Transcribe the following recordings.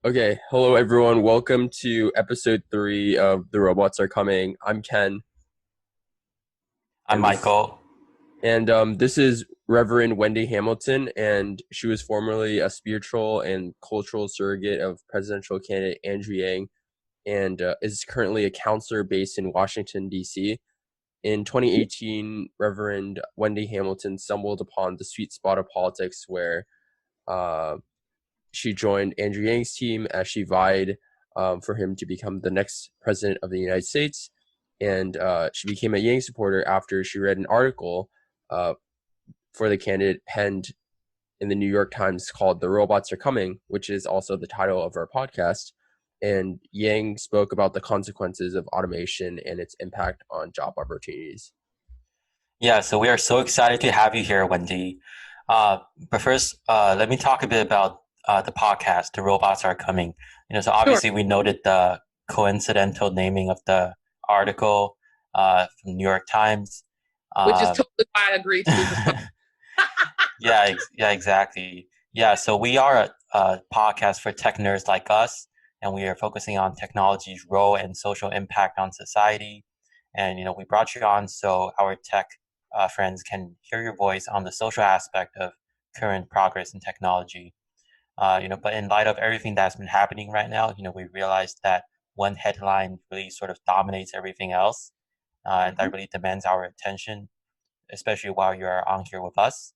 Okay, hello everyone. Welcome to episode 3 of The Robots Are Coming. I'm Ken, I'm Michael. this is Reverend Wendy Hamilton, and she was formerly a spiritual and cultural surrogate of presidential candidate Andrew Yang, and is currently a counselor based in Washington, D.C. In 2018, Reverend Wendy Hamilton stumbled upon the sweet spot of politics where uh, she joined Andrew Yang's team as she vied for him to become the next president of the United States. And she became a Yang supporter after she read an article uh, for the candidate penned in the New York Times called The Robots Are Coming, which is also the title of our podcast. And Yang spoke about the consequences of automation and its impact on job opportunities. Yeah, so we are so excited to have you here, Wendy. But first, let me talk a bit about the podcast, The Robots Are Coming. So Sure, obviously we noted the coincidental naming of the article from New York Times. which is Uh, totally why I agreed to do this. yeah, exactly. Yeah, so we are a podcast for tech nerds like us, and we are focusing on technology's role and social impact on society. And we brought you on so our tech friends can hear your voice on the social aspect of current progress in technology. But in light of everything that's been happening right now, we realized that one headline really sort of dominates everything else, and Mhm. that really demands our attention, especially while you're on here with us.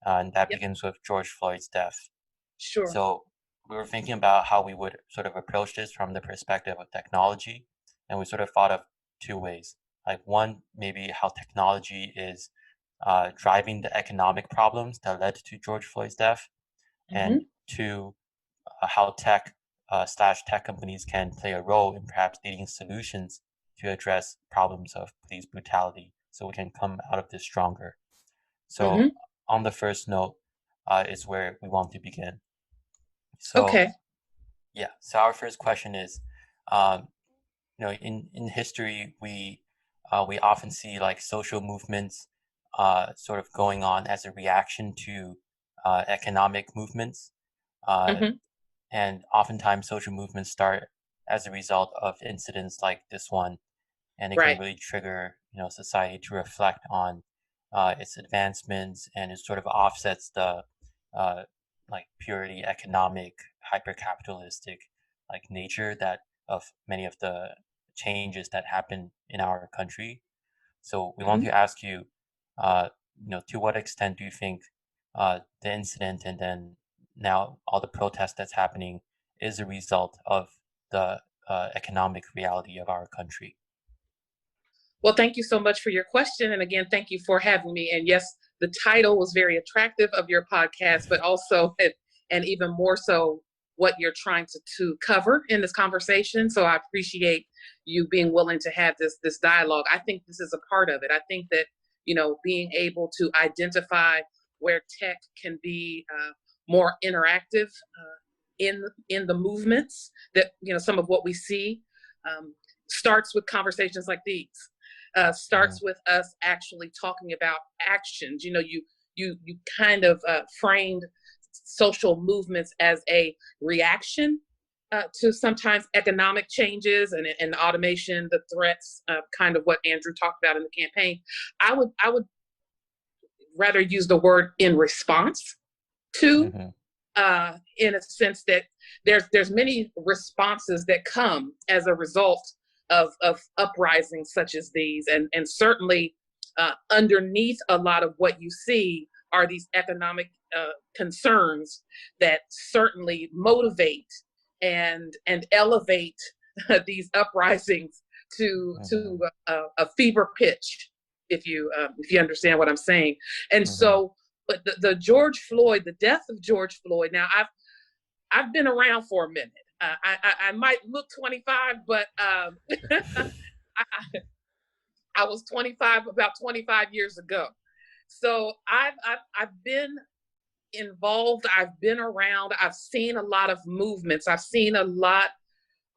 And that Yep, begins with George Floyd's death. sure. So we were thinking about how we would sort of approach this from the perspective of technology, and we sort of thought of two ways. Like one, maybe how technology is driving the economic problems that led to George Floyd's death, and Hmm. two, how tech slash tech companies can play a role in perhaps leading solutions to address problems of police brutality, so we can come out of this stronger. So Hmm. on the first note is where we want to begin. So Okay. yeah, so our first question is, um, in history, we often see like social movements sort of going on as a reaction to economic movements, uh, Hmm. and oftentimes social movements start as a result of incidents like this one, and it can Right. really trigger society to reflect on its advancements, and it sort of offsets the uh, like purely economic hyper capitalistic like nature that of many of the changes that happen in our country. So we want Hmm. to ask you, uh, to what extent do you think the incident and then now all the protest that's happening is a result of the economic reality of our country? Well, thank you so much for your question. And again, thank you for having me. And yes, the title was very attractive of your podcast, but also, and even more so, what you're trying to cover in this conversation. So I appreciate you being willing to have this dialogue. I think this is a part of it. I think that, being able to identify where tech can be more interactive in the movements that, some of what we see um, starts with conversations like these, Mhm. starts with us actually talking about actions. You kind of framed social movements as a reaction to sometimes economic changes and automation, the threats, kind of what Andrew talked about in the campaign. I would rather use the word in response to, Mhm. in a sense that there's many responses that come as a result of uprisings such as these, and certainly underneath a lot of what you see are these economic concerns that certainly motivate and elevate these uprisings to Mhm. a fever pitch, if you understand what I'm saying. And Mhm. so, but the George Floyd, the death of George Floyd. Now, I've been around for a minute. I might look 25, but I, I was 25 about 25 years ago. So I've been involved. I've been around. I've seen a lot of movements. I've seen a lot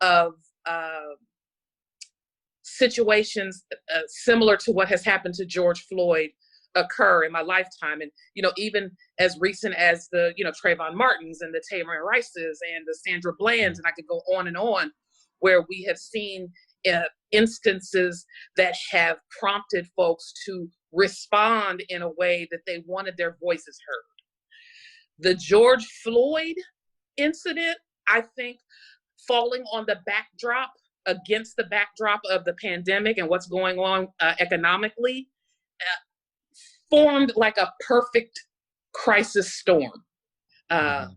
of uh, situations similar to what has happened to George Floyd occur in my lifetime. And, even as recent as the, Trayvon Martins and the Tamir Rices and the Sandra Blands, and I could go on, where we have seen instances that have prompted folks to respond in a way that they wanted their voices heard. The George Floyd incident, I think, falling on the backdrop, against the backdrop of the pandemic and what's going on economically, formed like a perfect crisis storm. I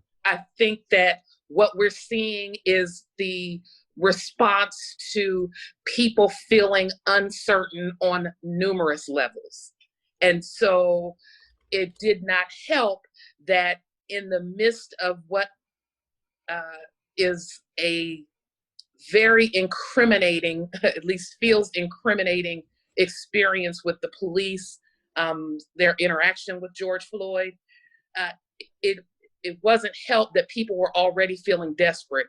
think that what we're seeing is the response to people feeling uncertain on numerous levels. And so it did not help that in the midst of what is a very incriminating, at least feels incriminating, experience with the police, their interaction with George Floyd, it wasn't helped that people were already feeling desperate.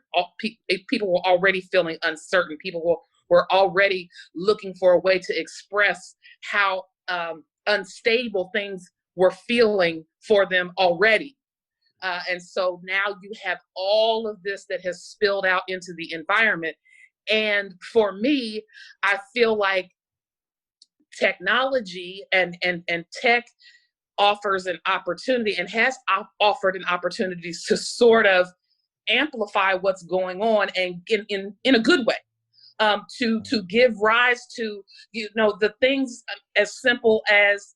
People were already feeling uncertain. People were already looking for a way to express how unstable things were feeling for them already. And so now you have all of this that has spilled out into the environment. And for me, I feel like technology and tech offers an opportunity and has offered an opportunity to sort of amplify what's going on, and in a good way, to give rise to, the things as simple as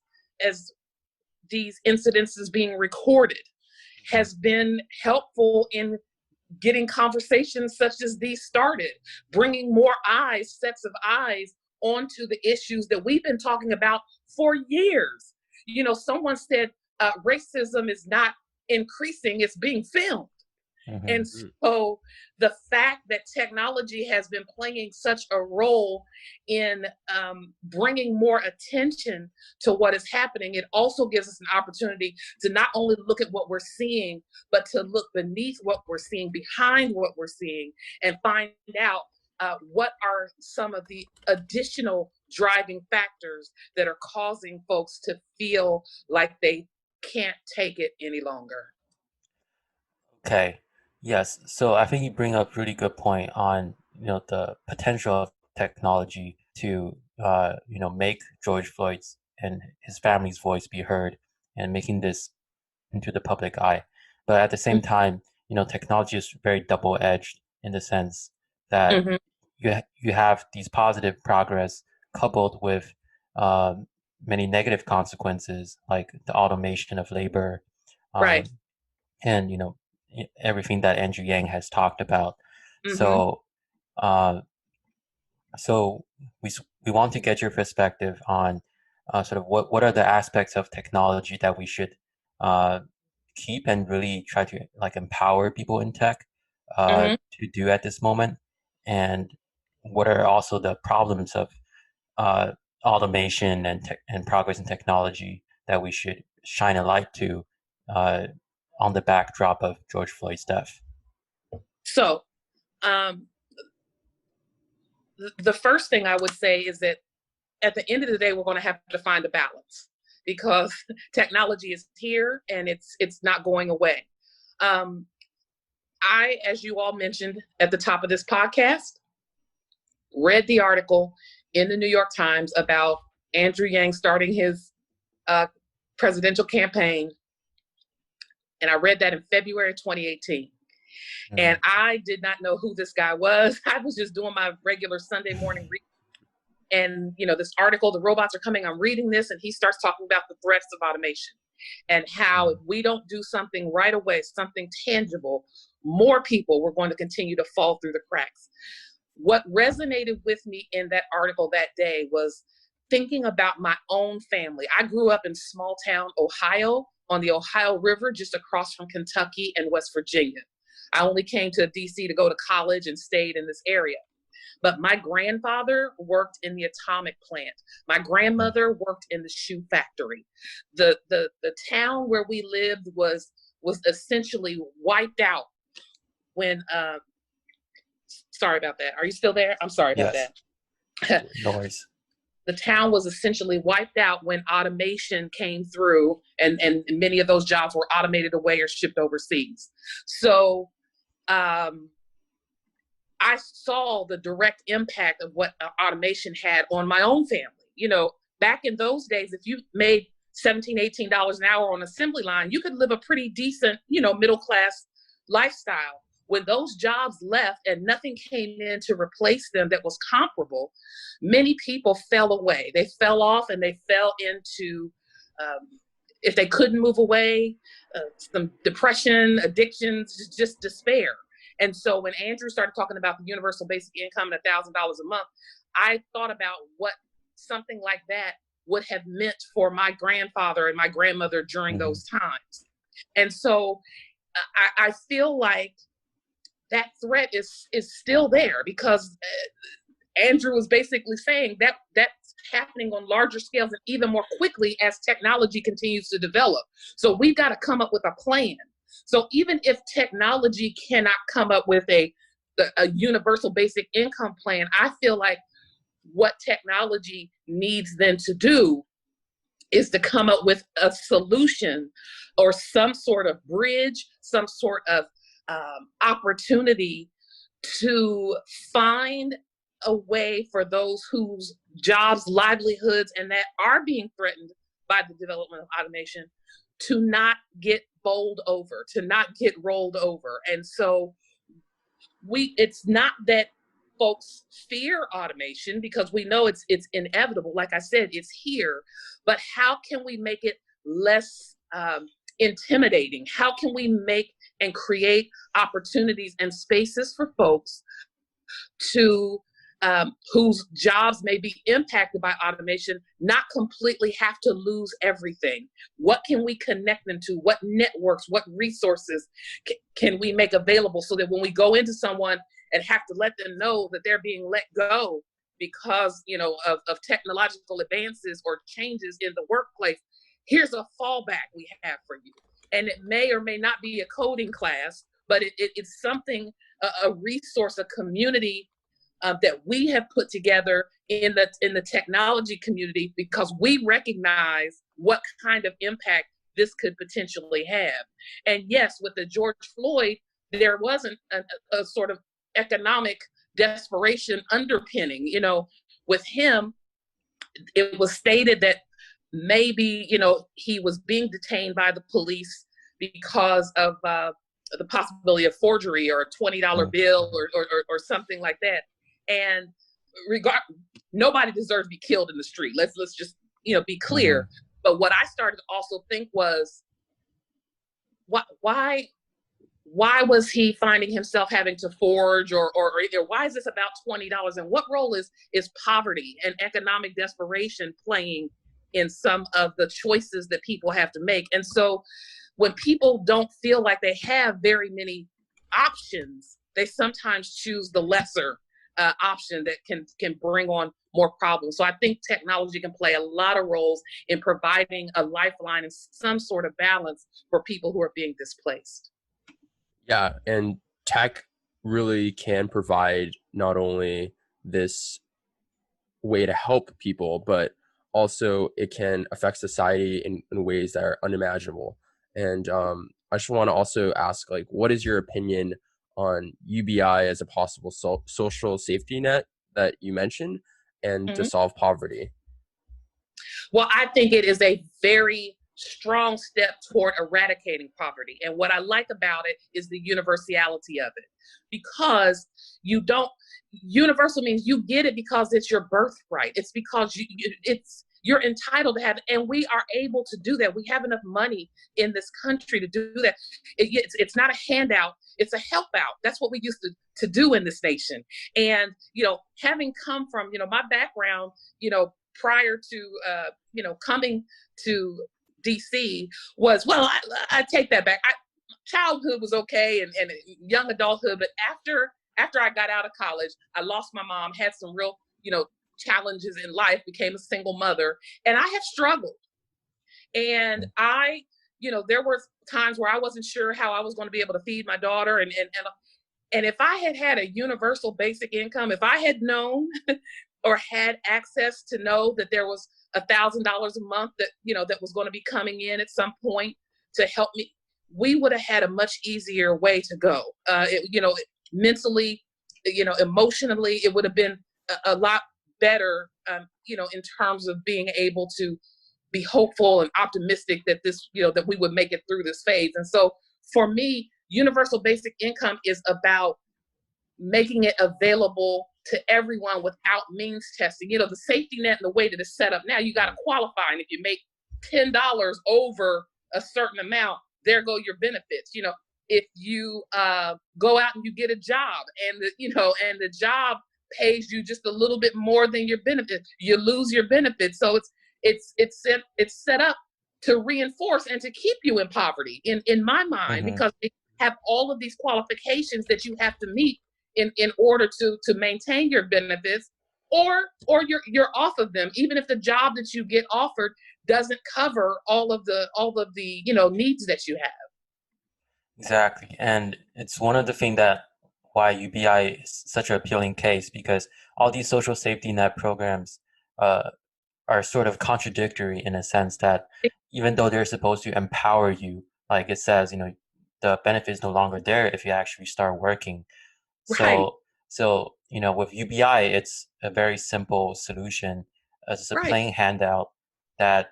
these incidences being recorded has been helpful in getting conversations such as these started, bringing more sets of eyes onto the issues that we've been talking about for years. Someone said racism is not increasing, it's being filmed. Mm-hmm. And so the fact that technology has been playing such a role in bringing more attention to what is happening, it also gives us an opportunity to not only look at what we're seeing, but to look beneath what we're seeing, behind what we're seeing, and find out what are some of the additional driving factors that are causing folks to feel like they can't take it any longer. Okay. Yes. So I think you bring up a really good point on, the potential of technology to, make George Floyd's and his family's voice be heard, and making this into the public eye. But at the same time, technology is very double-edged in the sense that you have these positive progress coupled with many negative consequences, like the automation of labor, right, and everything that Andrew Yang has talked about. So, so we want to get your perspective on sort of what are the aspects of technology that we should keep and really try to empower people in tech to do at this moment, and what are also the problems of automation and progress in technology that we should shine a light to on the backdrop of George Floyd's death. So the first thing I would say is that at the end of the day, we're going to have to find a balance, because technology is here and it's not going away. I, as you all mentioned at the top of this podcast, read the article in the New York Times about Andrew Yang starting his presidential campaign. And I read that in February 2018. And I did not know who this guy was. I was just doing my regular Sunday morning reading. And, this article, the robots are coming, I'm reading this, and he starts talking about the threats of automation and how if we don't do something right away, something tangible, more people were going to continue to fall through the cracks. What resonated with me in that article that day was thinking about my own family. I grew up in small town Ohio, on the Ohio River, just across from Kentucky and West Virginia. I only came to DC to go to college and stayed in this area. But my grandfather worked in the atomic plant. My grandmother worked in the shoe factory. The town where we lived was essentially wiped out when, sorry about that. Are you still there? I'm sorry about that. No worries. the town was essentially wiped out when automation came through, and many of those jobs were automated away or shipped overseas. So I saw the direct impact of what automation had on my own family. You know, back in those days, if you made $17, $18 an hour on an assembly line, you could live a pretty decent, you know, middle class lifestyle. When those jobs left and nothing came in to replace them that was comparable, many people fell away. They fell off and they fell into, if they couldn't move away, some depression, addictions, just despair. And so when Andrew started talking about the universal basic income and $1,000 a month, I thought about what something like that would have meant for my grandfather and my grandmother during those times. And so I feel like that threat is still there, because Andrew was basically saying that that's happening on larger scales and even more quickly as technology continues to develop. So we've got to come up with a plan. So even if technology cannot come up with a universal basic income plan, I feel like what technology needs then to do is to come up with a solution or some sort of bridge, some sort of opportunity to find a way for those whose jobs, livelihoods, and that are being threatened by the development of automation to not get bowled over, to not get rolled over. And so it's not that folks fear automation, because we know it's inevitable. Like I said, it's here, but how can we make it less intimidating? How can we make and create opportunities and spaces for folks to whose jobs may be impacted by automation, not completely have to lose everything? What can we connect them to? What networks, what resources can we make available so that when we go into someone and have to let them know that they're being let go because, you know, of technological advances or changes in the workplace, here's a fallback we have for you. And it may or may not be a coding class, but it's something, a resource, a community that we have put together in the technology community, because we recognize what kind of impact this could potentially have. And yes, with the George Floyd, there wasn't a sort of economic desperation underpinning. You know, with him, it was stated that maybe, you know, he was being detained by the police because of the possibility of forgery or a $20 bill or something like that. And nobody deserves to be killed in the street. Let's just, you know, be clear. But what I started to also think was, why was he finding himself having to forge, or why is this about $20? And what role is poverty and economic desperation playing in some of the choices that people have to make? And so when people don't feel like they have very many options, they sometimes choose the lesser option that can bring on more problems. So I think technology can play a lot of roles in providing a lifeline and some sort of balance for people who are being displaced. Yeah, and tech really can provide not only this way to help people, but also it can affect society in ways that are unimaginable. And I just want to also ask, like, what is your opinion on UBI as a possible social safety net that you mentioned, and to solve poverty? Well, I think it is a very strong step toward eradicating poverty. And what I like about it is the universality of it, because universal means you get it because it's your birthright. It's because you're entitled to have it, and we are able to do that. We have enough money in this country to do that. It's not a handout, it's a help out. That's what we used to do in this nation. And, you know, having come from, you know, my background, you know, prior to, you know, coming to DC was, well, I take that back. Childhood was okay and young adulthood, but after I got out of college, I lost my mom, had some real, you know, challenges in life, became a single mother, and I have struggled. And you know, there were times where I wasn't sure how I was going to be able to feed my daughter. And if I had a universal basic income, if I had known or had access to know that there was $1,000 a month that, that was going to be coming in at some point to help me, we would have had a much easier way to go. Mentally, emotionally, it would have been a lot better, in terms of being able to be hopeful and optimistic that that we would make it through this phase. And so for me, universal basic income is about making it available to everyone without means testing. The safety net and the way that it's set up now, you got to qualify. And if you make $10 over a certain amount, there go your benefits. If you go out and you get a job and the job pays you just a little bit more than your benefits, you lose your benefits. So it's set up to reinforce and to keep you in poverty in my mind, because they have all of these qualifications that you have to meet in order to maintain your benefits, or you're off of them, even if the job that you get offered doesn't cover all of the needs that you have. Exactly. And it's one of the things that why UBI is such an appealing case, because all these social safety net programs are sort of contradictory in a sense that even though they're supposed to empower you, like it says, the benefit is no longer there if you actually start working. Right. So, with UBI, it's a very simple solution. It's a plain handout that,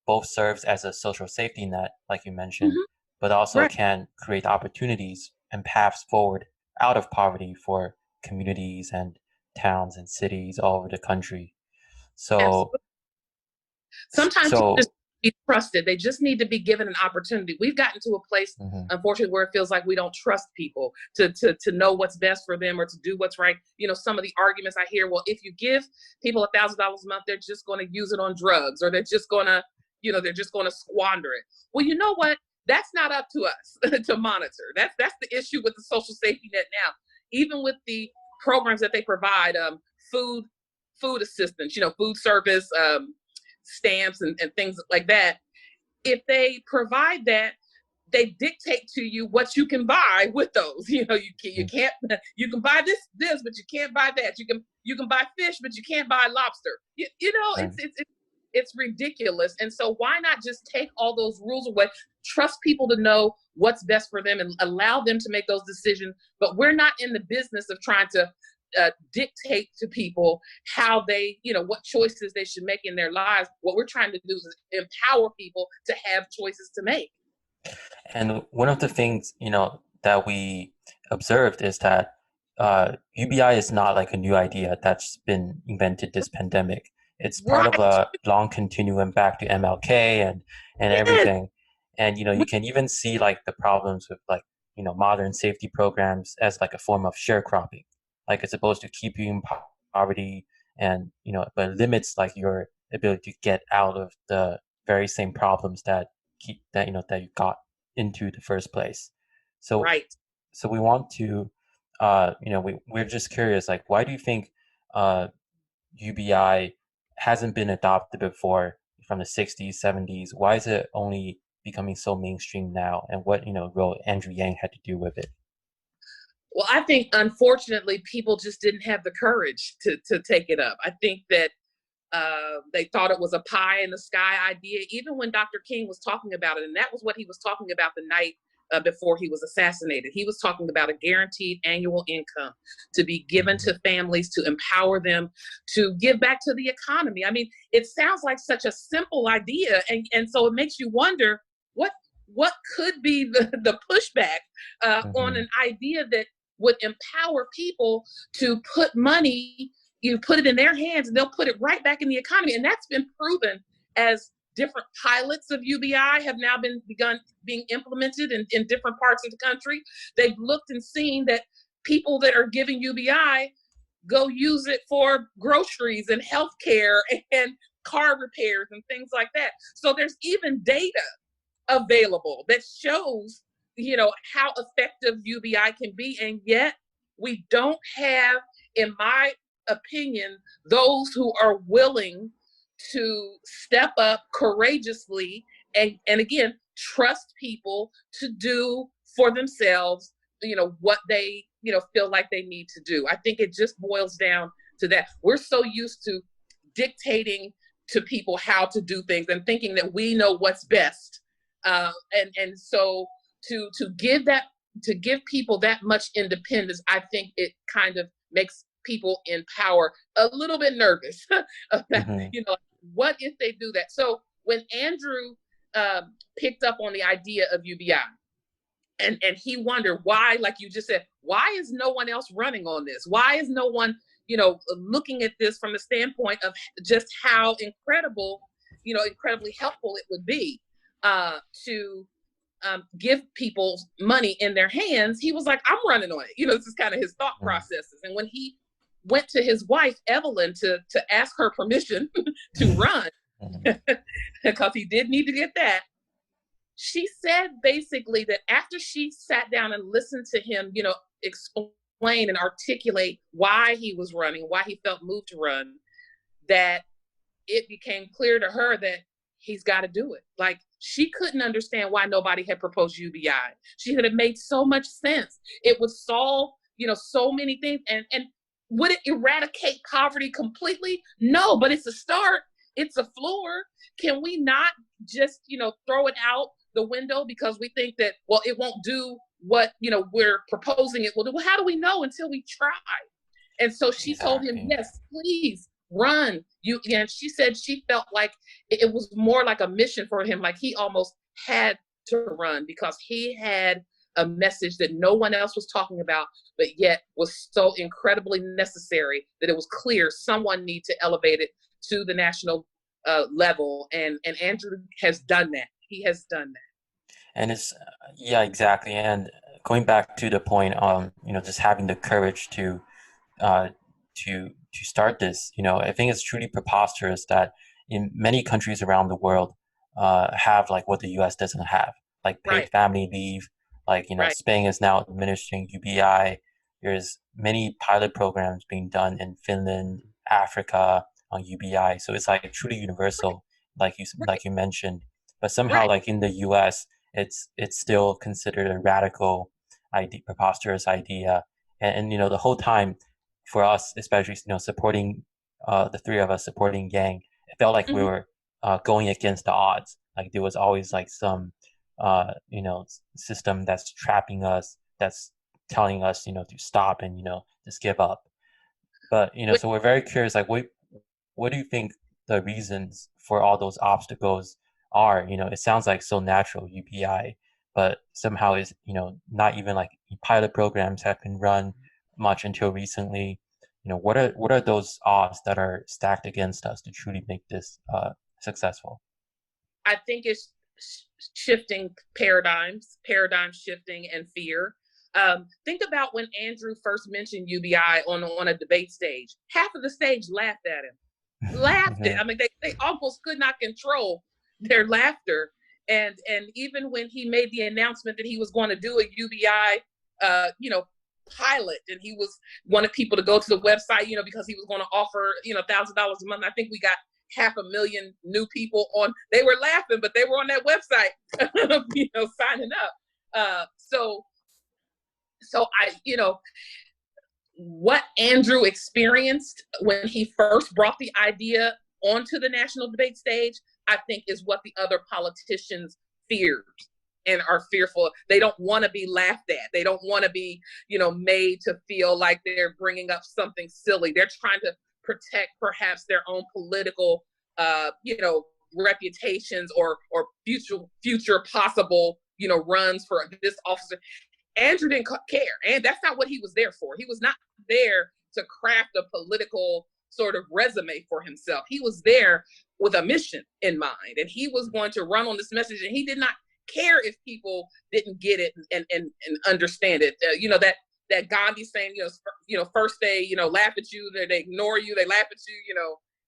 both serves as a social safety net, like you mentioned, but also can create opportunities and paths forward out of poverty for communities and towns and cities all over the country. So, Absolutely. Sometimes so, people just be trusted. They just need to be given an opportunity. We've gotten to a place, unfortunately, where it feels like we don't trust people to know what's best for them or to do what's right. Some of the arguments I hear, well, if you give people $1,000 a month, they're just going to use it on drugs, or they're just going to, squander it. Well, you know what? That's not up to us to monitor. That's the issue with the social safety net now. Even with the programs that they provide, food assistance, food service, stamps and things like that. If they provide that, they dictate to you what you can buy with those. You can't, you can buy this, but you can't buy that. You can buy fish, but you can't buy lobster. It's ridiculous. And so why not just take all those rules away, trust people to know what's best for them and allow them to make those decisions. But we're not in the business of trying to dictate to people how they, what choices they should make in their lives. What we're trying to do is empower people to have choices to make. And one of the things, that we observed is that UBI is not like a new idea that's been invented this pandemic. It's part of a long continuum back to MLK and everything. And, you can even see like the problems with like, modern safety programs as like a form of sharecropping. Like it's supposed to keep you in poverty and, but limits like your ability to get out of the very same problems that you got into the first place. So, so we want to, we're just curious, like, why do you think UBI hasn't been adopted before from the 60s, 70s? Why is it only becoming so mainstream now? And what, role Andrew Yang had to do with it? Well, I think, unfortunately, people just didn't have the courage to take it up. I think that they thought it was a pie in the sky idea, even when Dr. King was talking about it. And that was what he was talking about the night before he was assassinated. He was talking about a guaranteed annual income to be given to families to empower them to give back to the economy. I mean, it sounds like such a simple idea. And so it makes you wonder what could be the pushback on an idea that would empower people to put money, you put it in their hands and they'll put it right back in the economy. And that's been proven as different pilots of UBI have now begun being implemented in different parts of the country. They've looked and seen that people that are giving UBI go use it for groceries and healthcare and car repairs and things like that. So there's even data available that shows, how effective UBI can be. And yet we don't have, in my opinion, those who are willing to step up courageously and again, trust people to do for themselves, what they, feel like they need to do. I think it just boils down to that. We're so used to dictating to people how to do things and thinking that we know what's best. And so to give people that much independence, I think it kind of makes people in power a little bit nervous about, what if they do that? So when Andrew picked up on the idea of UBI, and he wondered why, like you just said, why is no one else running on this? Why is no one, looking at this from the standpoint of just how incredibly helpful it would be to give people money in their hands? He was like, I'm running on it. This is kind of his thought processes. And when he went to his wife, Evelyn, to ask her permission to run, because he did need to get that, she said basically that after she sat down and listened to him, explain and articulate why he was running, why he felt moved to run, that it became clear to her that he's got to do it. Like, she couldn't understand why nobody had proposed UBI. She had made so much sense. It would solve, so many things. And would it eradicate poverty completely? No, but it's a start. It's a floor. Can we not just, throw it out the window because we think that, well, it won't do what, we're proposing it will do? Well, how do we know until we try? And so she told him, yes, please run. And she said she felt like it was more like a mission for him. Like he almost had to run because he had a message that no one else was talking about, but yet was so incredibly necessary that it was clear someone needed to elevate it to the national level. And Andrew has done that. He has done that. And it's, exactly. And going back to the point, just having the courage to start this, I think it's truly preposterous that in many countries around the world have like what the U.S. doesn't have, like paid family leave. Like, Spain is now administering UBI. There's many pilot programs being done in Finland, Africa on UBI. So it's like truly universal, like you mentioned. But somehow, like in the U.S., it's still considered a radical idea, preposterous idea. And the whole time for us, especially, supporting the three of us supporting Yang, it felt like we were going against the odds. Like there was always like some, system that's trapping us, that's telling us, to stop and, just give up. But, so we're very curious, like, what do you think the reasons for all those obstacles are? It sounds like so natural, UBI, but somehow is, not even like pilot programs have been run much until recently. What are those odds that are stacked against us to truly make this successful? I think it's shifting paradigm shifting and fear. Think about when Andrew first mentioned UBI on a debate stage. Half of the stage laughed at him. Laughed it. I mean, they almost could not control their laughter. And even when he made the announcement that he was going to do a UBI, pilot, and he wanted people to go to the website, because he was going to offer, $1,000 a month. I think we got 500,000 new people on. They were laughing, but they were on that website, signing up. So I, what Andrew experienced when he first brought the idea onto the national debate stage, I think is what the other politicians feared and are fearful. They don't want to be laughed at. They don't want to be, made to feel like they're bringing up something silly. They're trying to protect perhaps their own political, reputations or future possible, runs for this officer. Andrew didn't care. And that's not what he was there for. He was not there to craft a political sort of resume for himself. He was there with a mission in mind, and he was going to run on this message, and he did not care if people didn't get it and understand it. That Gandhi saying, first they, laugh at you, they ignore you, they laugh at you,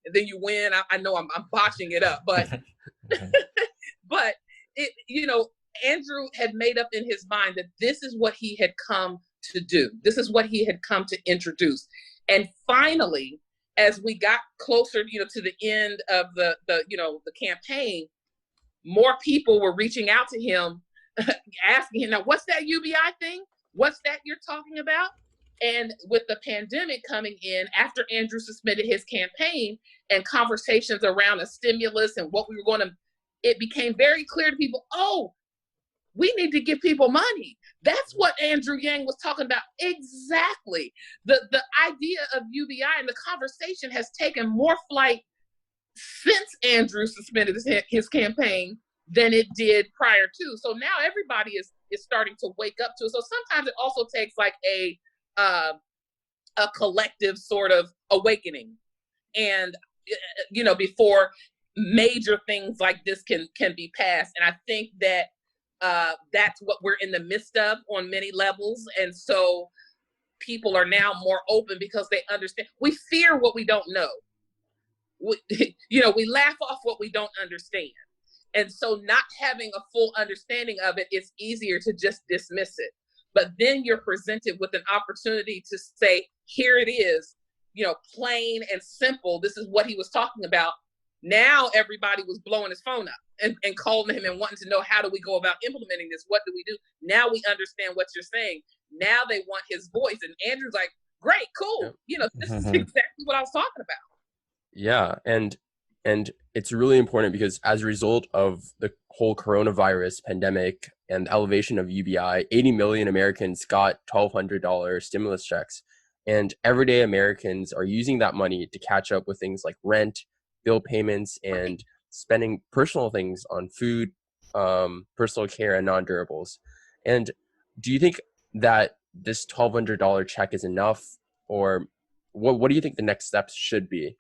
and then you win. I know I'm botching it up, but, but it, Andrew had made up in his mind that this is what he had come to do. This is what he had come to introduce. And finally, as we got closer, to the end of the campaign, more people were reaching out to him, asking him, now, what's that UBI thing? What's that you're talking about? And with the pandemic coming in, after Andrew submitted his campaign and conversations around a stimulus and what we were going to, it became very clear to people, oh, we need to give people money. That's what Andrew Yang was talking about. Exactly. The idea of UBI and the conversation has taken more flight since Andrew suspended his campaign than it did prior to. So now everybody is starting to wake up to it. So sometimes it also takes like a collective sort of awakening, and before major things like this can be passed. And I think that that's what we're in the midst of on many levels. And so people are now more open because they understand. We fear what we don't know. We laugh off what we don't understand. And so not having a full understanding of it, it's easier to just dismiss it. But then you're presented with an opportunity to say, here it is, plain and simple. This is what he was talking about. Now everybody was blowing his phone up and calling him and wanting to know, how do we go about implementing this? What do we do? Now we understand what you're saying. Now they want his voice. And Andrew's like, great, cool. This is exactly what I was talking about. Yeah. And it's really important because as a result of the whole coronavirus pandemic and the elevation of UBI, 80 million Americans got $1,200 stimulus checks. And everyday Americans are using that money to catch up with things like rent, bill payments, and spending personal things on food, personal care, and non-durables. And do you think that this $1,200 check is enough, or what do you think the next steps should be?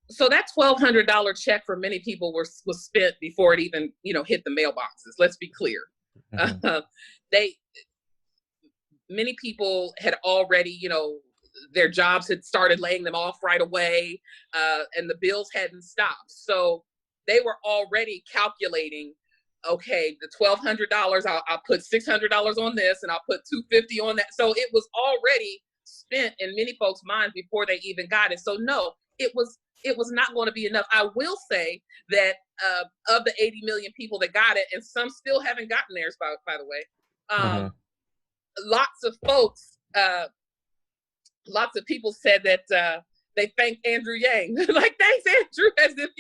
So that $1,200 check for many people was spent before it even, hit the mailboxes. Let's be clear. Mm-hmm. Many people had already, their jobs had started laying them off right away, and the bills hadn't stopped. So they were already calculating, okay, the $1,200, I'll put $600 on this, and I'll put $250 on that. So it was already spent in many folks' minds before they even got it. So no, it was not going to be enough. I will say that of the 80 million people that got it, and some still haven't gotten theirs, by the way, lots of folks, lots of people said that they thanked Andrew Yang. Like, thanks, Andrew, as if,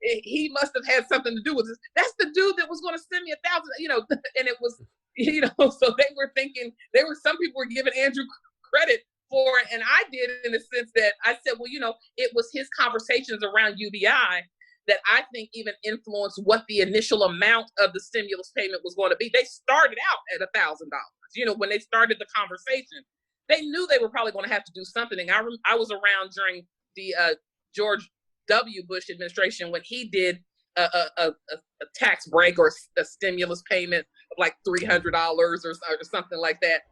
he must have had something to do with this. That's the dude that was going to send me $1,000, and it was, so they were thinking, some people were giving Andrew credit for it, and I did, in the sense that I said, well, it was his conversations around UBI that I think even influenced what the initial amount of the stimulus payment was going to be. They started out at $1,000. When they started the conversation, they knew they were probably going to have to do something. And I was around during the George W. Bush administration when he did a tax break or a stimulus payment of like $300 or something like that.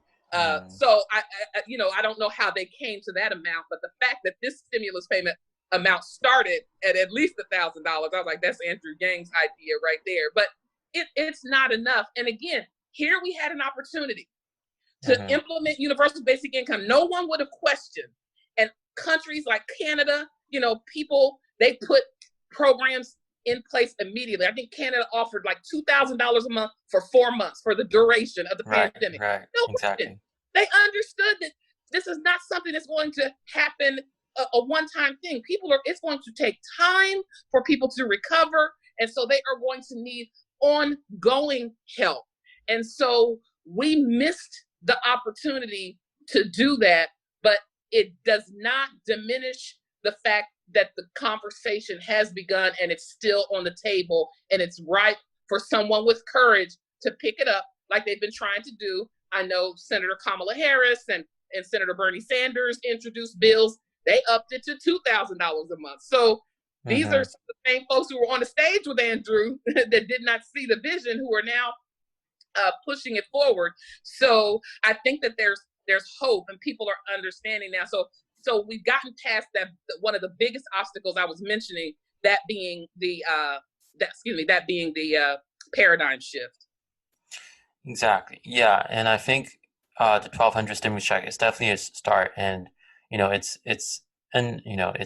So I don't know how they came to that amount, but the fact that this stimulus payment amount started at least $1,000, I was like, that's Andrew Yang's idea right there. But it's not enough. And again, here we had an opportunity to implement universal basic income. No one would have questioned. And countries like Canada, people, they put programs in place immediately. I think Canada offered like $2,000 a month for 4 months for the duration of the pandemic. Right, no exactly. Question. They understood that this is not something that's going to happen a one-time thing. It's going to take time for people to recover. And so they are going to need ongoing help. And so we missed the opportunity to do that, but it does not diminish the fact that the conversation has begun and it's still on the table, and it's right for someone with courage to pick it up like they've been trying to do. I know Senator Kamala Harris and Senator Bernie Sanders introduced bills. They upped it to $2,000 a month. So these are some of the same folks who were on the stage with Andrew that did not see the vision, who are now pushing it forward. So I think that there's hope, and people are understanding now. So we've gotten past that, one of the biggest obstacles I was mentioning, that being the paradigm shift. Exactly. Yeah, and I think the 1,200 stimulus check is definitely a start, and it's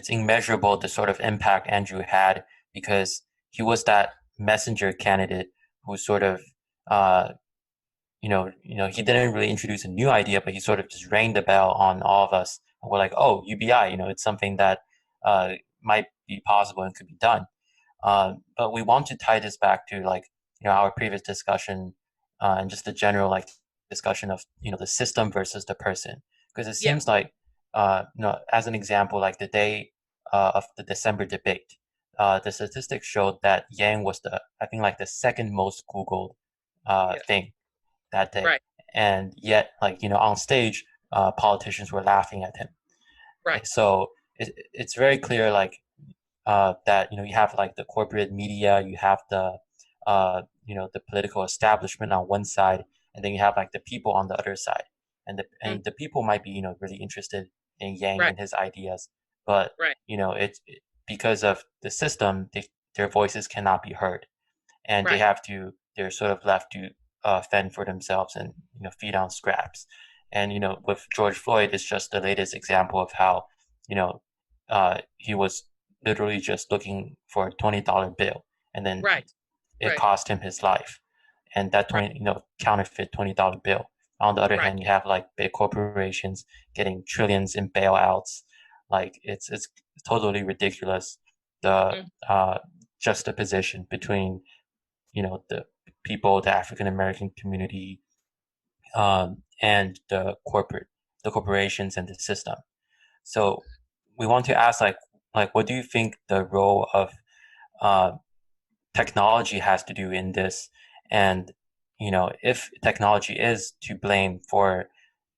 immeasurable the sort of impact Andrew had, because he was that messenger candidate who sort of he didn't really introduce a new idea, but he sort of just rang the bell on all of us. And we're like, oh, UBI, it's something that might be possible and could be done. But we want to tie this back to like, our previous discussion and just the general like discussion of, the system versus the person. Because it seems like, as an example, like the day of the December debate, the statistics showed that Yang was I think like the second most Googled thing that day. Right. And yet, like, on stage, politicians were laughing at him. Right. So it's very clear, like, that, you have like the corporate media, you have the political establishment on one side, and then you have like the people on the other side. And the people might be, really interested in Yang and his ideas, but, it's because of the system, their voices cannot be heard. And they're sort of left to fend for themselves and, feed on scraps. And, with George Floyd, it's just the latest example of how, he was literally just looking for a $20 bill, and then it cost him his life. And that counterfeit $20 bill. On the other hand, you have like big corporations getting trillions in bailouts. Like it's totally ridiculous, the juxtaposition between, the people, the African American community, and the corporations and the system. So we want to ask, like, what do you think the role of technology has to do in this? And, if technology is to blame for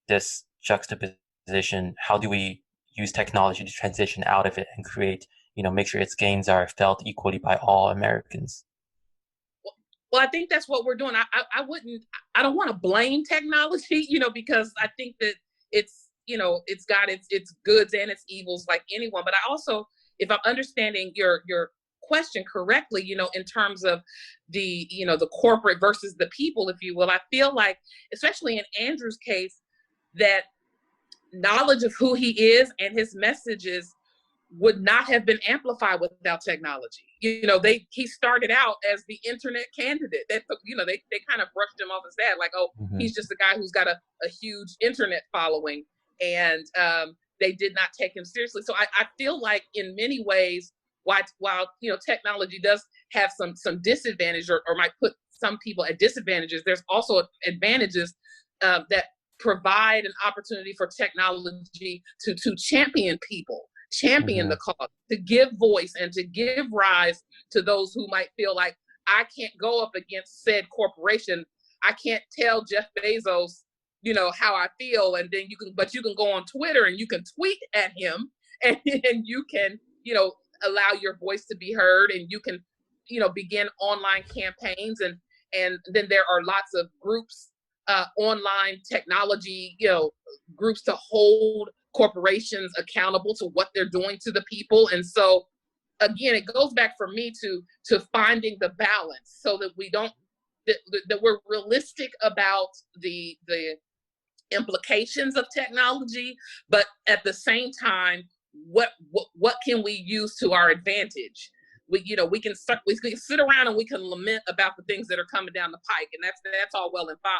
this juxtaposition, how do we use technology to transition out of it and create, make sure its gains are felt equally by all Americans? Well, I think that's what we're doing. I don't want to blame technology, because I think that it's, it's got its goods and its evils like anyone. But I also, if I'm understanding your question correctly, in terms of the, the corporate versus the people, if you will, I feel like, especially in Andrew's case, that knowledge of who he is and his messages would not have been amplified without technology. He started out as the internet candidate. That they kind of brushed him off as that, like, oh, he's just a guy who's got a huge internet following, and they did not take him seriously. So I feel like in many ways, while technology does have some disadvantage or might put some people at disadvantages, there's also advantages that provide an opportunity for technology to champion people, champion the cause, to give voice and to give rise to those who might feel like, I can't go up against said corporation. I can't tell Jeff Bezos, how I feel. And then you can go on Twitter and you can tweet at him, and you can, allow your voice to be heard, and you can, begin online campaigns. And then there are lots of groups, online technology, groups to hold corporations accountable to what they're doing to the people. And so again, it goes back for me to finding the balance, so that we don't, that we're realistic about the implications of technology, but at the same time, what can we use to our advantage? We can sit around and we can lament about the things that are coming down the pike, and that's all well and fine.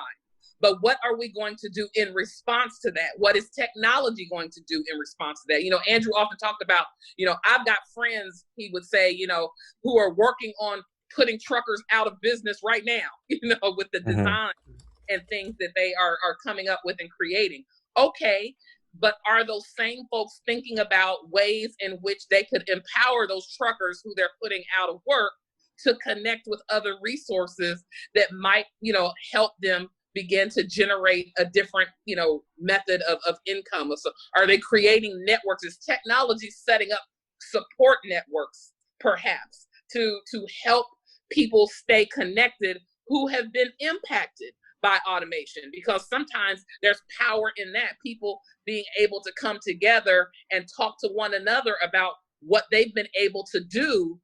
But what are we going to do in response to that? What is technology going to do in response to that? Andrew often talked about, I've got friends, he would say, who are working on putting truckers out of business right now, with the design and things that they are coming up with and creating. Okay, but are those same folks thinking about ways in which they could empower those truckers who they're putting out of work to connect with other resources that might, help them begin to generate a different, method of income? So are they creating networks? Is technology setting up support networks, perhaps, to help people stay connected who have been impacted by automation? Because sometimes there's power in that, people being able to come together and talk to one another about what they've been able to do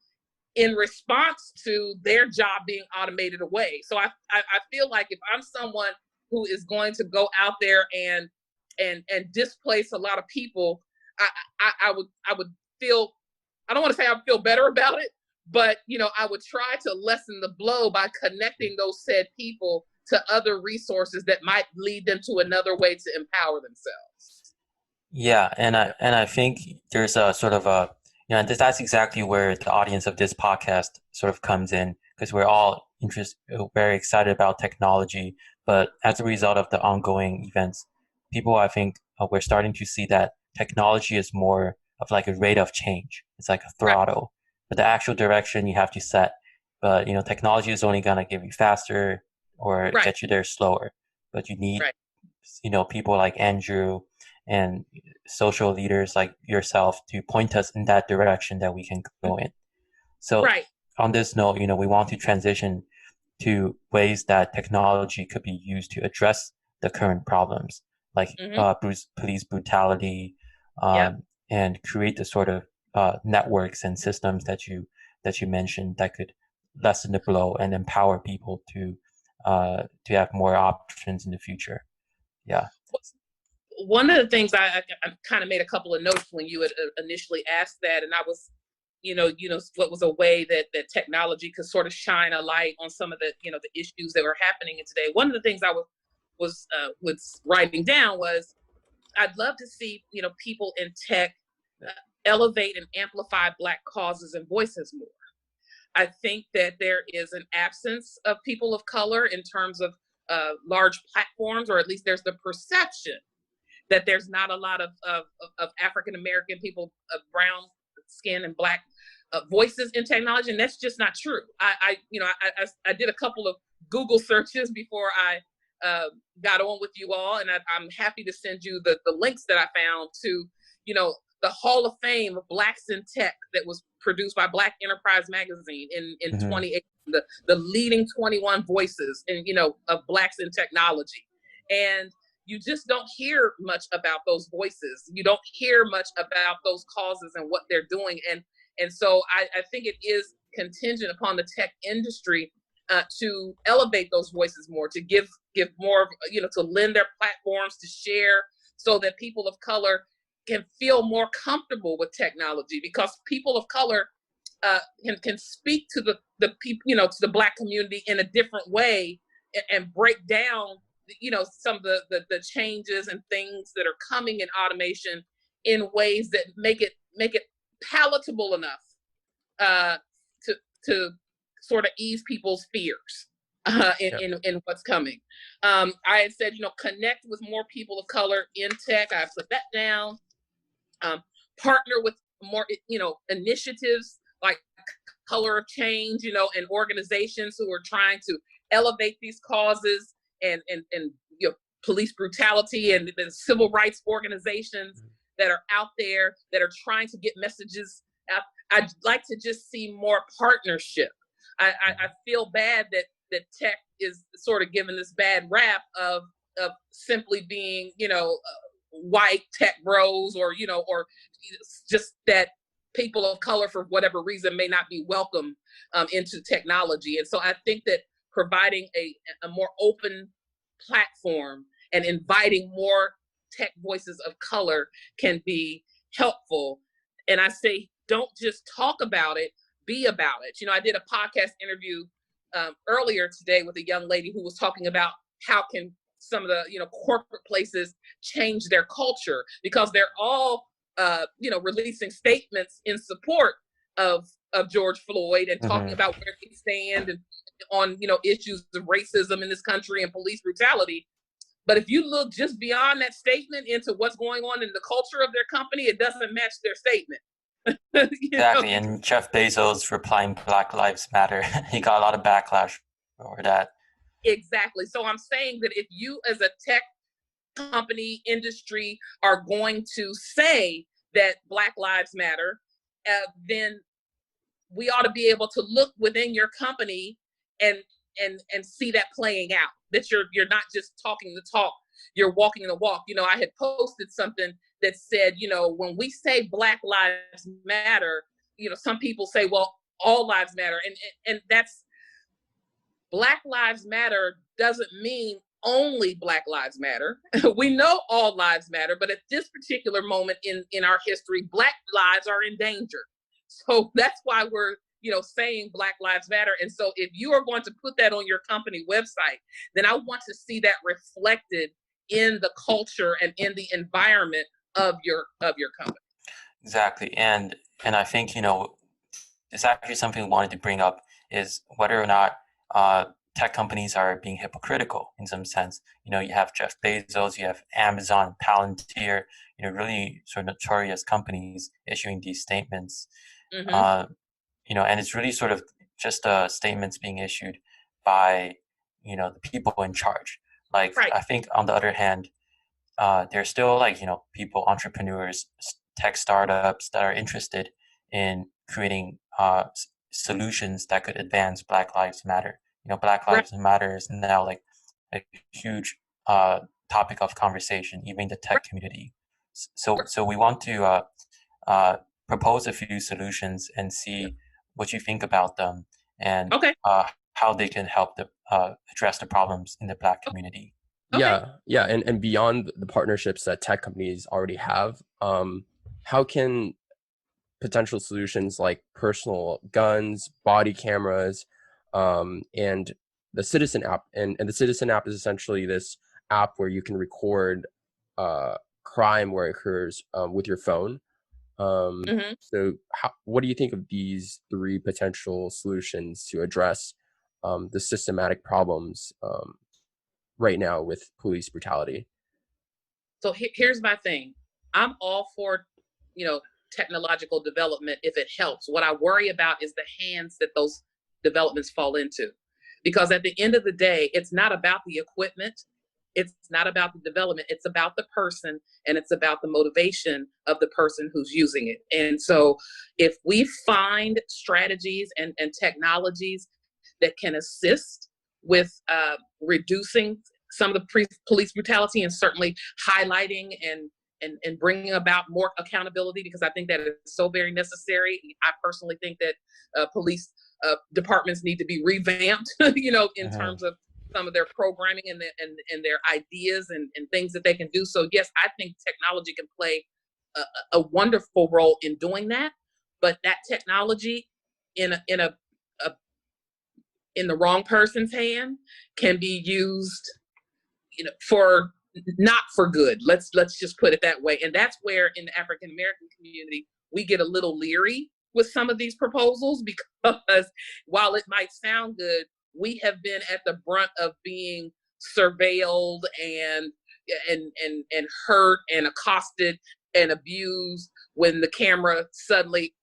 in response to their job being automated away. So I feel like if I'm someone who is going to go out there and displace a lot of people, I would feel, I don't want to say I feel better about it, but I would try to lessen the blow by connecting those said people to other resources that might lead them to another way to empower themselves. Yeah, and I think there's a sort of a, and that's exactly where the audience of this podcast sort of comes in, because we're all very excited about technology, but as a result of the ongoing events, people, I think, we're starting to see that technology is more of like a rate of change. It's like a throttle, but the actual direction you have to set. But technology is only gonna give you faster or get you there slower. But you need, people like Andrew and social leaders like yourself to point us in that direction that we can go in. So on this note, we want to transition to ways that technology could be used to address the current problems, like police brutality, and create the sort of networks and systems that you mentioned that could lessen the blow and empower people to have more options in the future. Yeah. One of the things I kind of made a couple of notes when you had initially asked that, and I was, what was a way that technology could sort of shine a light on some of the, the issues that were happening in today. One of the things I was writing down was, I'd love to see, people in tech elevate and amplify Black causes and voices more. I think that there is an absence of people of color in terms of large platforms, or at least there's the perception that there's not a lot of African-American people of brown skin and Black voices in technology. And that's just not true. I did a couple of Google searches before I got on with you all. And I'm happy to send you the links that I found to, the Hall of Fame of Blacks in Tech that was produced by Black Enterprise Magazine in 2018, the leading 21 voices of Blacks in technology. And you just don't hear much about those voices. You don't hear much about those causes and what they're doing. And so I think it is contingent upon the tech industry to elevate those voices more, to give more, to lend their platforms, to share, so that people of color can feel more comfortable with technology, because people of color can speak to the people, to the Black community in a different way, and break down some of the changes and things that are coming in automation in ways that make it palatable enough to sort of ease people's fears in what's coming. I had said, connect with more people of color in tech. I put that down. Partner with more, initiatives like Color of Change, and organizations who are trying to elevate these causes, and police brutality, and the civil rights organizations that are out there that are trying to get messages out. I'd like to just see more partnership. I feel bad that tech is sort of given this bad rap of simply being, white tech bros, or just that people of color, for whatever reason, may not be welcome into technology. And so I think that providing a more open platform and inviting more tech voices of color can be helpful. And I say, don't just talk about it, be about it. I did a podcast interview earlier today with a young lady who was talking about how can some of the corporate places change their culture, because they're all releasing statements in support of George Floyd, and talking about where they stand and on issues of racism in this country and police brutality. But if you look just beyond that statement into what's going on in the culture of their company, it doesn't match their statement. Exactly. And Jeff Bezos replying Black Lives Matter, he got a lot of backlash over that. Exactly. So I'm saying that if you as a tech company industry are going to say that Black Lives Matter, then we ought to be able to look within your company and see that playing out, that you're not just talking the talk, you're walking the walk. I had posted something that said, when we say Black Lives Matter, some people say, well, all lives matter. And that's, Black Lives Matter doesn't mean only Black Lives Matter. We know all lives matter, but at this particular moment in our history, Black lives are in danger. So that's why we're, saying Black Lives Matter. And so if you are going to put that on your company website, then I want to see that reflected in the culture and in the environment of your company. Exactly. And I think, it's actually something we wanted to bring up is whether or not tech companies are being hypocritical in some sense. You have Jeff Bezos, you have Amazon, Palantir, really sort of notorious companies issuing these statements. Mm-hmm. And it's really sort of just statements being issued by, the people in charge. Like, Right. I think on the other hand, there's still people, entrepreneurs, tech startups that are interested in creating solutions that could advance Black Lives Matter. Black Lives Matter is now like a huge topic of conversation, even in the tech community. So we want to propose a few solutions and see what you think about them and how they can help address the problems in the Black community. Yeah, and beyond the partnerships that tech companies already have, how can potential solutions like personal guns, body cameras, and the Citizen app, and the Citizen app is essentially this app where you can record crime where it occurs with your phone. Mm-hmm. So what do you think of these three potential solutions to address the systematic problems right now with police brutality? So here's my thing. I'm all for, technological development if it helps. What I worry about is the hands that those developments fall into. Because at the end of the day, it's not about the equipment. It's not about the development. It's about the person, and it's about the motivation of the person who's using it. And so if we find strategies and technologies that can assist with reducing some of the police brutality, and certainly highlighting and bringing about more accountability, because I think that is so very necessary. I personally think that police departments need to be revamped, in terms of some of their programming and their ideas and things that they can do. So yes, I think technology can play a wonderful role in doing that, but that technology in the wrong person's hand can be used, for not for good. Let's just put it that way. And that's where in the African American community, we get a little leery with some of these proposals, because while it might sound good, we have been at the brunt of being surveilled and hurt and accosted and abused when the camera suddenly,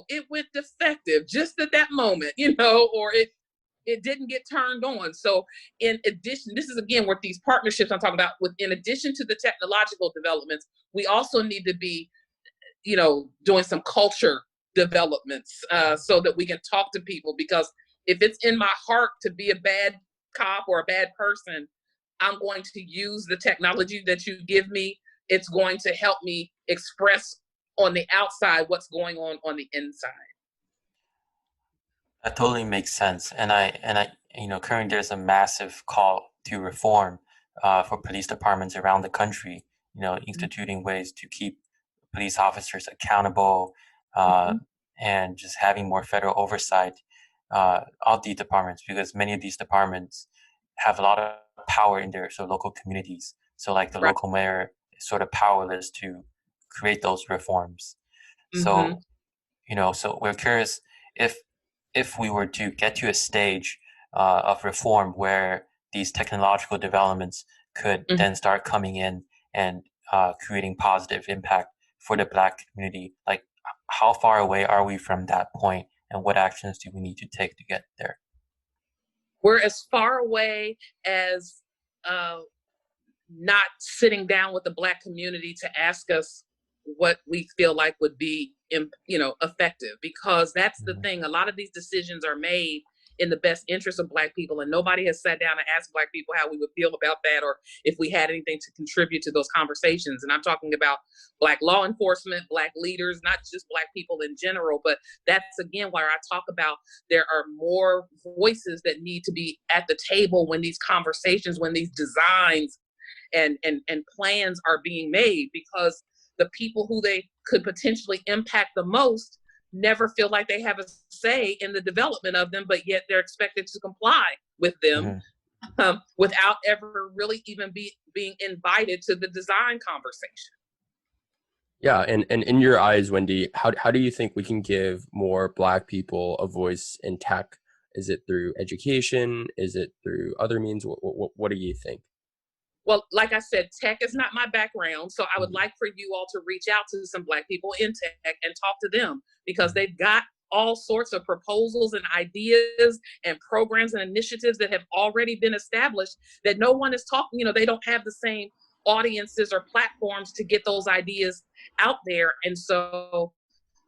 it went defective just at that moment, or it didn't get turned on. So in addition, this is again what these partnerships I'm talking about, in addition to the technological developments, we also need to be, doing some culture developments so that we can talk to people. Because if it's in my heart to be a bad cop or a bad person, I'm going to use the technology that you give me. It's going to help me express on the outside what's going on the inside. That totally makes sense. And I, currently there's a massive call to reform for police departments around the country, instituting ways to keep police officers accountable and just having more federal oversight of the departments, because many of these departments have a lot of power in their local communities. So like the local mayor is sort of powerless to create those reforms. So, so we're curious if we were to get to a stage of reform where these technological developments could then start coming in and creating positive impact for the Black community, like how far away are we from that point, and what actions do we need to take to get there? We're as far away as not sitting down with the Black community to ask us what we feel like would be, effective, because that's the thing. A lot of these decisions are made in the best interest of Black people, and nobody has sat down and asked Black people how we would feel about that, or if we had anything to contribute to those conversations. And I'm talking about Black law enforcement, Black leaders, not just Black people in general. But that's again where I talk about there are more voices that need to be at the table when these conversations, when these designs and plans are being made, because the people who they could potentially impact the most never feel like they have a say in the development of them, but yet they're expected to comply with them without ever really even being invited to the design conversation. Yeah, and in your eyes, Wendy, how do you think we can give more Black people a voice in tech? Is it through education? Is it through other means? What do you think? Well, like I said, tech is not my background, so I would like for you all to reach out to some Black people in tech and talk to them, because they've got all sorts of proposals and ideas and programs and initiatives that have already been established that no one is talking, they don't have the same audiences or platforms to get those ideas out there. And so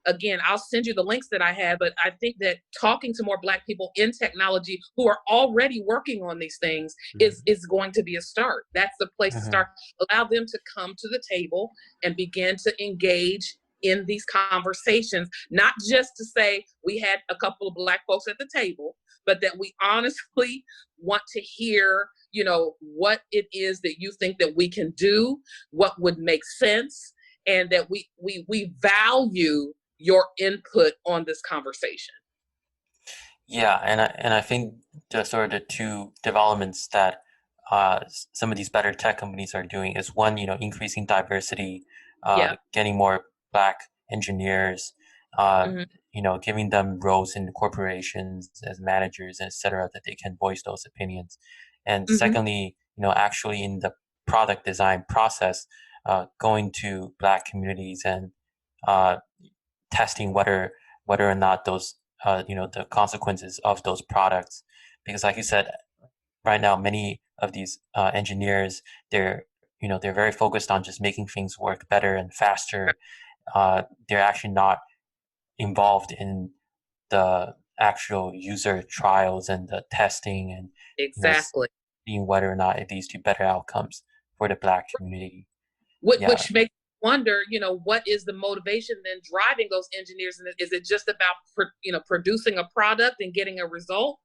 again, I'll send you the links that I have, but I think that talking to more Black people in technology who are already working on these things is going to be a start. That's the place to start. Allow them to come to the table and begin to engage in these conversations, not just to say we had a couple of Black folks at the table, but that we honestly want to hear, what it is that you think that we can do, what would make sense, and that we value your input on this conversation. Yeah, and I think the sort of the two developments that some of these better tech companies are doing is one, increasing diversity, getting more Black engineers, giving them roles in corporations as managers, etc., that they can voice those opinions. And secondly, actually in the product design process, going to Black communities and testing whether or not those the consequences of those products, because like you said, right now many of these engineers, they're very focused on just making things work better and faster. They're actually not involved in the actual user trials and the testing and exactly seeing whether or not it leads to better outcomes for the Black community. Which makes me wonder, what is the motivation then driving those engineers? And is it just about, producing a product and getting a result?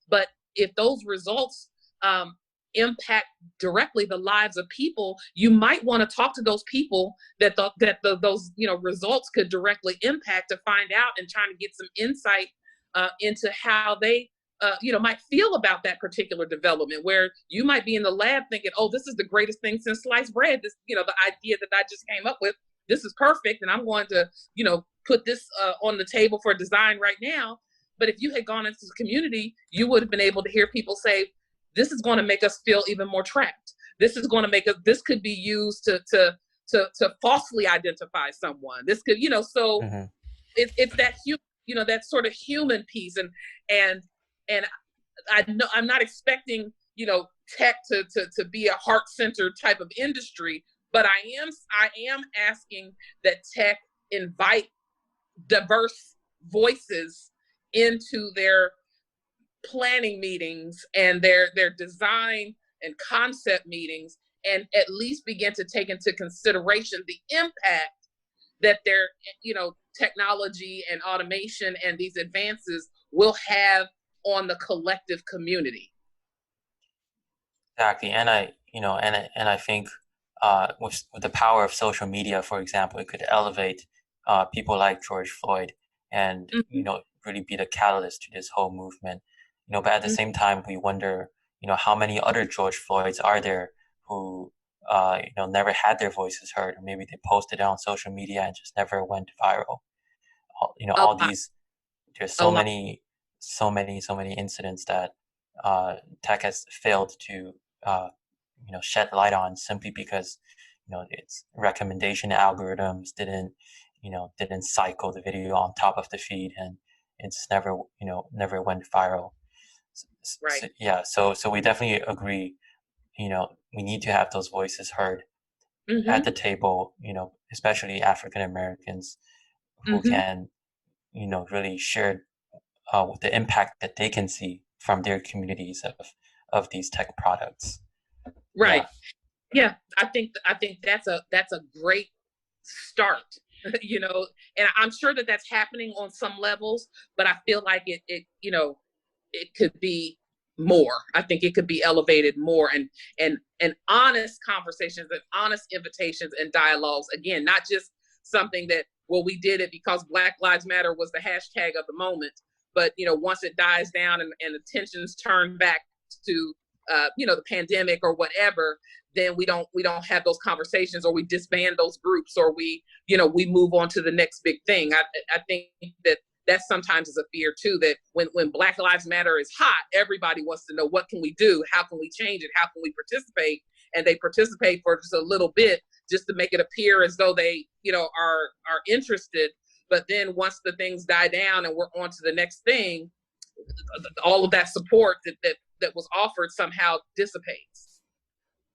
But if those results impact directly the lives of people, you might want to talk to those people that those results could directly impact, to find out and trying to get some insight into how they might feel about that particular development, where you might be in the lab thinking, oh, this is the greatest thing since sliced bread. This, the idea that I just came up with, this is perfect. And I'm going to, put this on the table for design right now. But if you had gone into the community, you would have been able to hear people say, this is going to make us feel even more trapped. This is going to make us, this could be used to falsely identify someone. This could, so it's that that sort of human piece. And I know I'm not expecting, tech to be a heart-centered type of industry, but I am asking that tech invite diverse voices into their planning meetings and their design and concept meetings, and at least begin to take into consideration the impact that their technology and automation and these advances will have on the collective community. Exactly, and I think with the power of social media, for example, it could elevate people like George Floyd, and really be the catalyst to this whole movement. But at the same time, we wonder, how many other George Floyds are there who never had their voices heard, or maybe they posted it on social media and just never went viral. All these, there's so many incidents that tech has failed to shed light on, simply because its recommendation algorithms didn't cycle the video on top of the feed, and it's never went viral. Right. So we definitely agree. We need to have those voices heard at the table. Especially African Americans who can really share the impact that they can see from their communities of these tech products. Right. Yeah. I think that's a great start. And I'm sure that that's happening on some levels, but I feel like it could be more. I think it could be elevated more, and honest conversations and honest invitations and dialogues. Again, not just something that well, we did it because Black Lives Matter was the hashtag of the moment. But, once it dies down and the tensions turn back to, the pandemic or whatever, then we don't have those conversations, or we disband those groups, or we move on to the next big thing. I think that sometimes is a fear too, that when Black Lives Matter is hot, everybody wants to know, what can we do? How can we change it? How can we participate? And they participate for just a little bit, just to make it appear as though they, are interested. But then once the things die down and we're on to the next thing, all of that support that was offered somehow dissipates.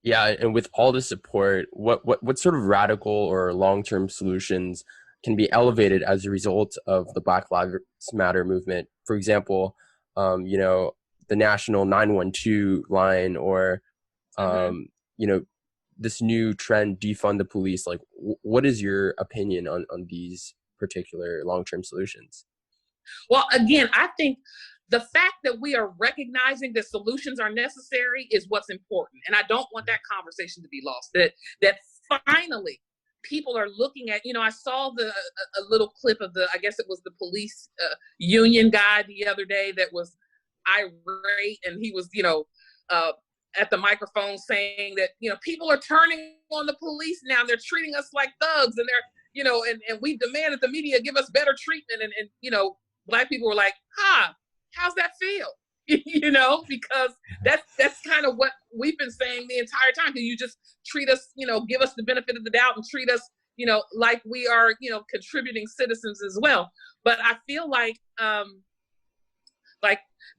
Yeah, and with all the support, what sort of radical or long-term solutions can be elevated as a result of the Black Lives Matter movement? For example, the national 912 line, or this new trend, defund the police. Like, what is your opinion on these particular long-term solutions? Well, again, I think the fact that we are recognizing that solutions are necessary is what's important. And I don't want that conversation to be lost, that finally people are looking at, I saw a little clip of I guess it was the police union guy the other day that was irate, and he was, at the microphone saying that, people are turning on the police now. They're treating us like thugs, and they're, and we demand that the media give us better treatment. And Black people were like, how's that feel? Because that's kind of what we've been saying the entire time. Can you just treat us, give us the benefit of the doubt and treat us, like we are, contributing citizens as well. But I feel like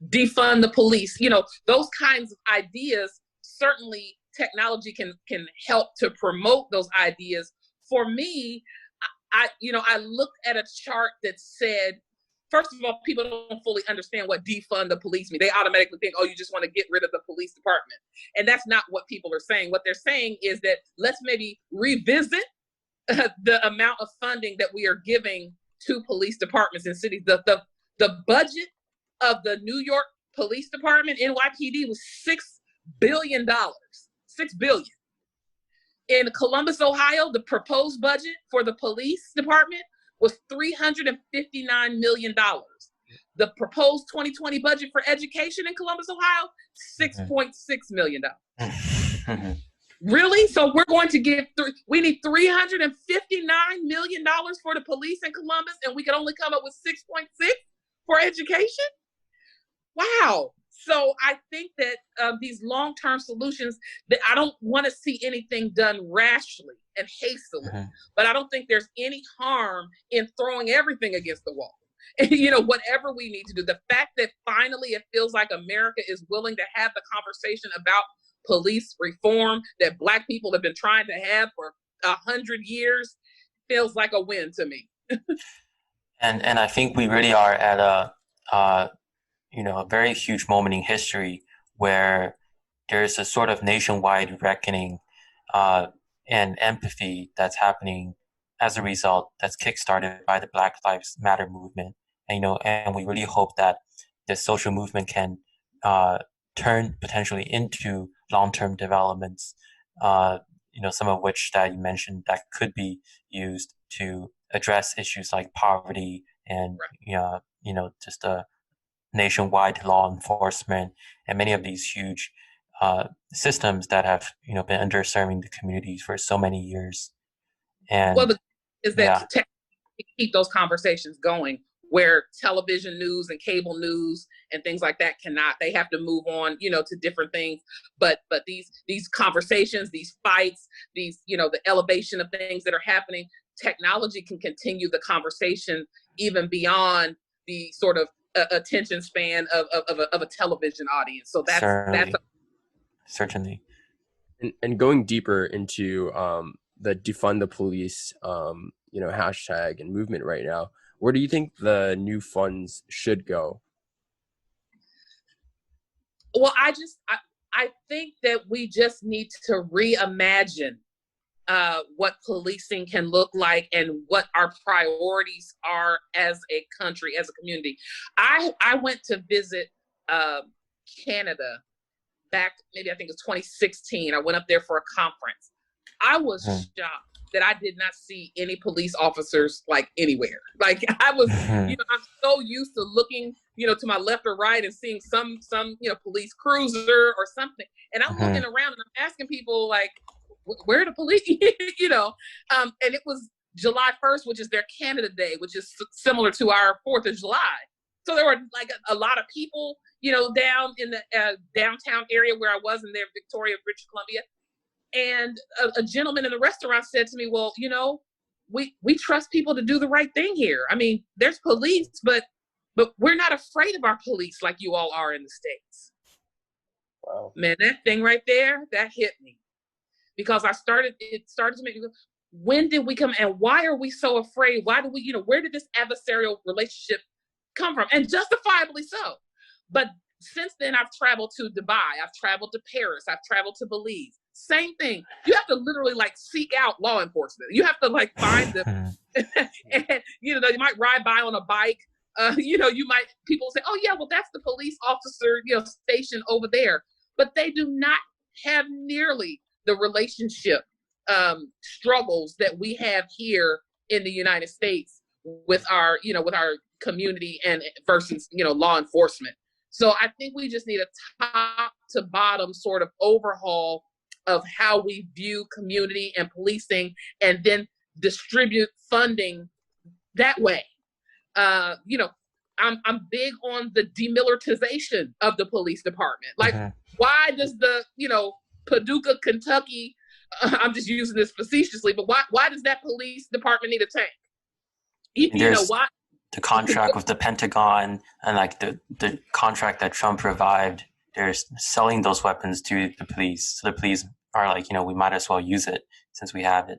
defund the police, those kinds of ideas, certainly technology can help to promote those ideas. For me, I looked at a chart that said, first of all, people don't fully understand what defund the police means. They automatically think, oh, you just want to get rid of the police department. And that's not what people are saying. What they're saying is that let's maybe revisit the amount of funding that we are giving to police departments in cities. The budget of the New York Police Department, NYPD, was $6 billion. $6 billion. In Columbus, Ohio, the proposed budget for the police department was $359 million. The proposed 2020 budget for education in Columbus, Ohio, $6.6 million. Really? So we're going to give we need $359 million for the police in Columbus, and we can only come up with 6.6 for education? Wow. So I think that these long-term solutions, that I don't want to see anything done rashly and hastily, but I don't think there's any harm in throwing everything against the wall. Whatever we need to do. The fact that finally it feels like America is willing to have the conversation about police reform that Black people have been trying to have for 100 years feels like a win to me. And I think we really are at a very huge moment in history where there's a sort of nationwide reckoning and empathy that's happening as a result, that's kickstarted by the Black Lives Matter movement. And we really hope that this social movement can turn potentially into long-term developments, some of which that you mentioned that could be used to address issues like poverty and, just a nationwide law enforcement and many of these huge systems that have, been underserving the communities for so many years. And to keep those conversations going, where television news and cable news and things like that cannot. They have to move on, to different things. But these conversations, these fights, these, the elevation of things that are happening, technology can continue the conversation even beyond the sort of attention span of a television audience. So that's certainly. And going deeper into the defund the police, hashtag and movement right now, where do you think the new funds should go? Well, I think that we just need to reimagine what policing can look like and what our priorities are as a country, as a community. I went to visit Canada back, maybe I think it was 2016. I went up there for a conference. I was shocked that I did not see any police officers like anywhere. Like I was, I'm so used to looking, to my left or right and seeing some, police cruiser or something. And I'm looking around and I'm asking people like, where are the police? And it was July 1st, which is their Canada Day, which is similar to our 4th of July. So there were like a lot of people, down in the downtown area where I was in there, Victoria, British Columbia. And a gentleman in the restaurant said to me, well, we trust people to do the right thing here. I mean, there's police, but we're not afraid of our police like you all are in the States. Wow. Man, that thing right there, that hit me. Because it started to make me go, when did we come and why are we so afraid? Why do we, where did this adversarial relationship come from? And justifiably so. But since then, I've traveled to Dubai. I've traveled to Paris. I've traveled to Belize. Same thing. You have to literally like seek out law enforcement. You have to like find them. And, you might ride by on a bike. People say, oh yeah, well, that's the police officer, station over there. But they do not have nearly the relationship struggles that we have here in the United States with our community and versus, law enforcement. So I think we just need a top to bottom sort of overhaul of how we view community and policing and then distribute funding that way. I'm big on the demilitarization of the police department. Like, why does the, Paducah, Kentucky, I'm just using this facetiously, but why does that police department need a tank? You know why? The contract with the Pentagon and like the contract that Trump revived, they're selling those weapons to the police. So the police are like, we might as well use it since we have it.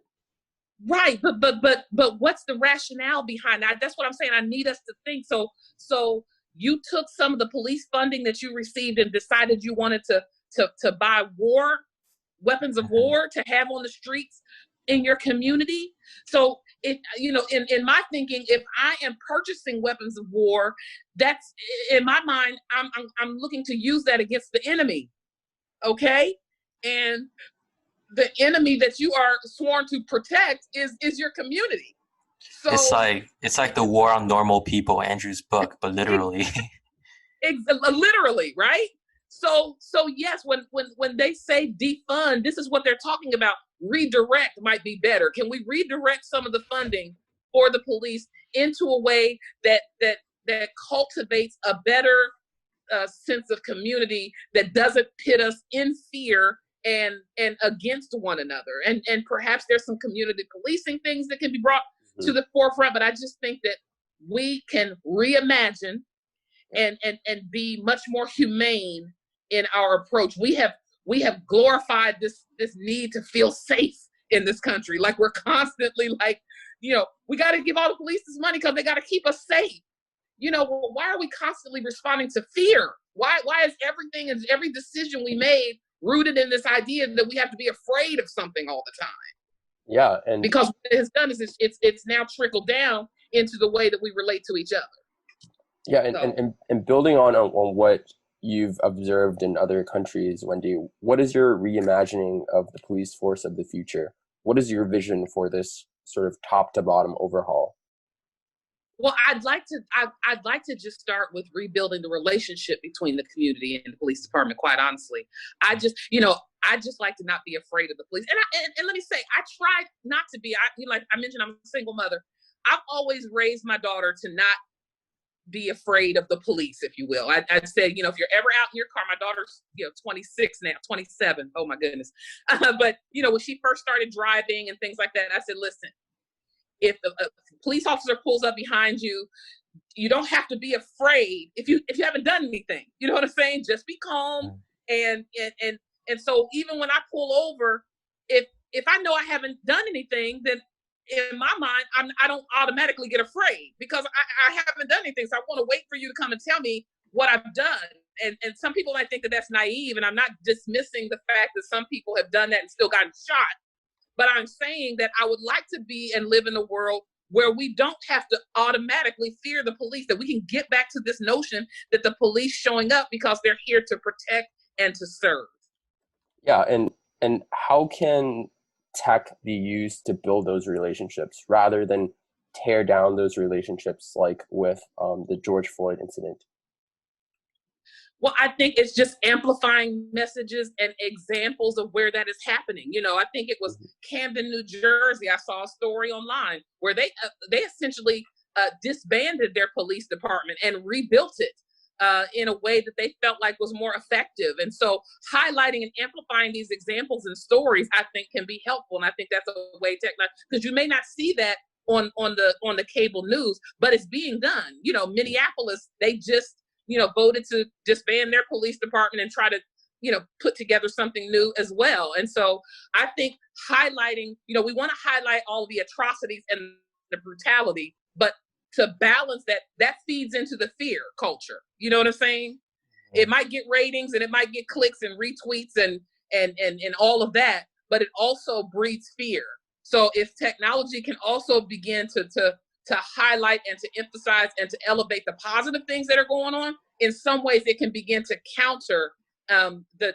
Right, but what's the rationale behind that? That's what I'm saying. I need us to think. So you took some of the police funding that you received and decided you wanted to buy weapons of war to have on the streets in your community. So if in my thinking, if I am purchasing weapons of war, that's in my mind, I'm looking to use that against the enemy. Okay, and the enemy that you are sworn to protect is your community. So it's like the war on normal people, Andrew's book, but literally. Literally, right? So yes, when they say defund, this is what they're talking about. Redirect might be better. Can we redirect some of the funding for the police into a way that cultivates a better sense of community that doesn't pit us in fear and against one another? And perhaps there's some community policing things that can be brought to the forefront, but I just think that we can reimagine and be much more humane in our approach. We have glorified this need to feel safe in this country. Like we're constantly like, we got to give all the police this money because they got to keep us safe. Why are we constantly responding to fear? Why is everything and every decision we made rooted in this idea that we have to be afraid of something all the time? Yeah, and because what it has done is it's now trickled down into the way that we relate to each other. Yeah, and building on what you've observed in other countries, Wendy, what is your reimagining of the police force of the future? What is your vision for this sort of top to bottom overhaul? Well, I'd like to just start with rebuilding the relationship between the community and the police department. Quite honestly, I just like to not be afraid of the police. And let me say, I tried not to be. Like I mentioned, I'm a single mother. I've always raised my daughter to not be afraid of the police, if you will. I said, if you're ever out in your car, my daughter's 26 now, 27. Oh my goodness. But when she first started driving and things like that, I said, listen, if a police officer pulls up behind you, you don't have to be afraid if you haven't done anything. You know what I'm saying? Just be calm. And so even when I pull over, if I know I haven't done anything, then in my mind, I don't automatically get afraid because I haven't done anything. So I want to wait for you to come and tell me what I've done. And some people might think that that's naive, and I'm not dismissing the fact that some people have done that and still gotten shot. But I'm saying that I would like to be and live in a world where we don't have to automatically fear the police, that we can get back to this notion that the police showing up because they're here to protect and to serve. Yeah, and how can tech be used to build those relationships rather than tear down those relationships, like with the George Floyd incident? Well, I think it's just amplifying messages and examples of where that is happening. I think it was Camden, New Jersey. I saw a story online where they essentially disbanded their police department and rebuilt it in a way that they felt like was more effective. And so highlighting and amplifying these examples and stories, I think, can be helpful. And I think that's a way because you may not see that on the cable news, but it's being done. Minneapolis, they just voted to disband their police department and try to, put together something new as well. And so I think highlighting, we want to highlight all the atrocities and the brutality, but to balance that feeds into the fear culture. You know what I'm saying? It might get ratings and it might get clicks and retweets and all of that, but it also breeds fear. So if technology can also begin to highlight and to emphasize and to elevate the positive things that are going on, in some ways it can begin to counter the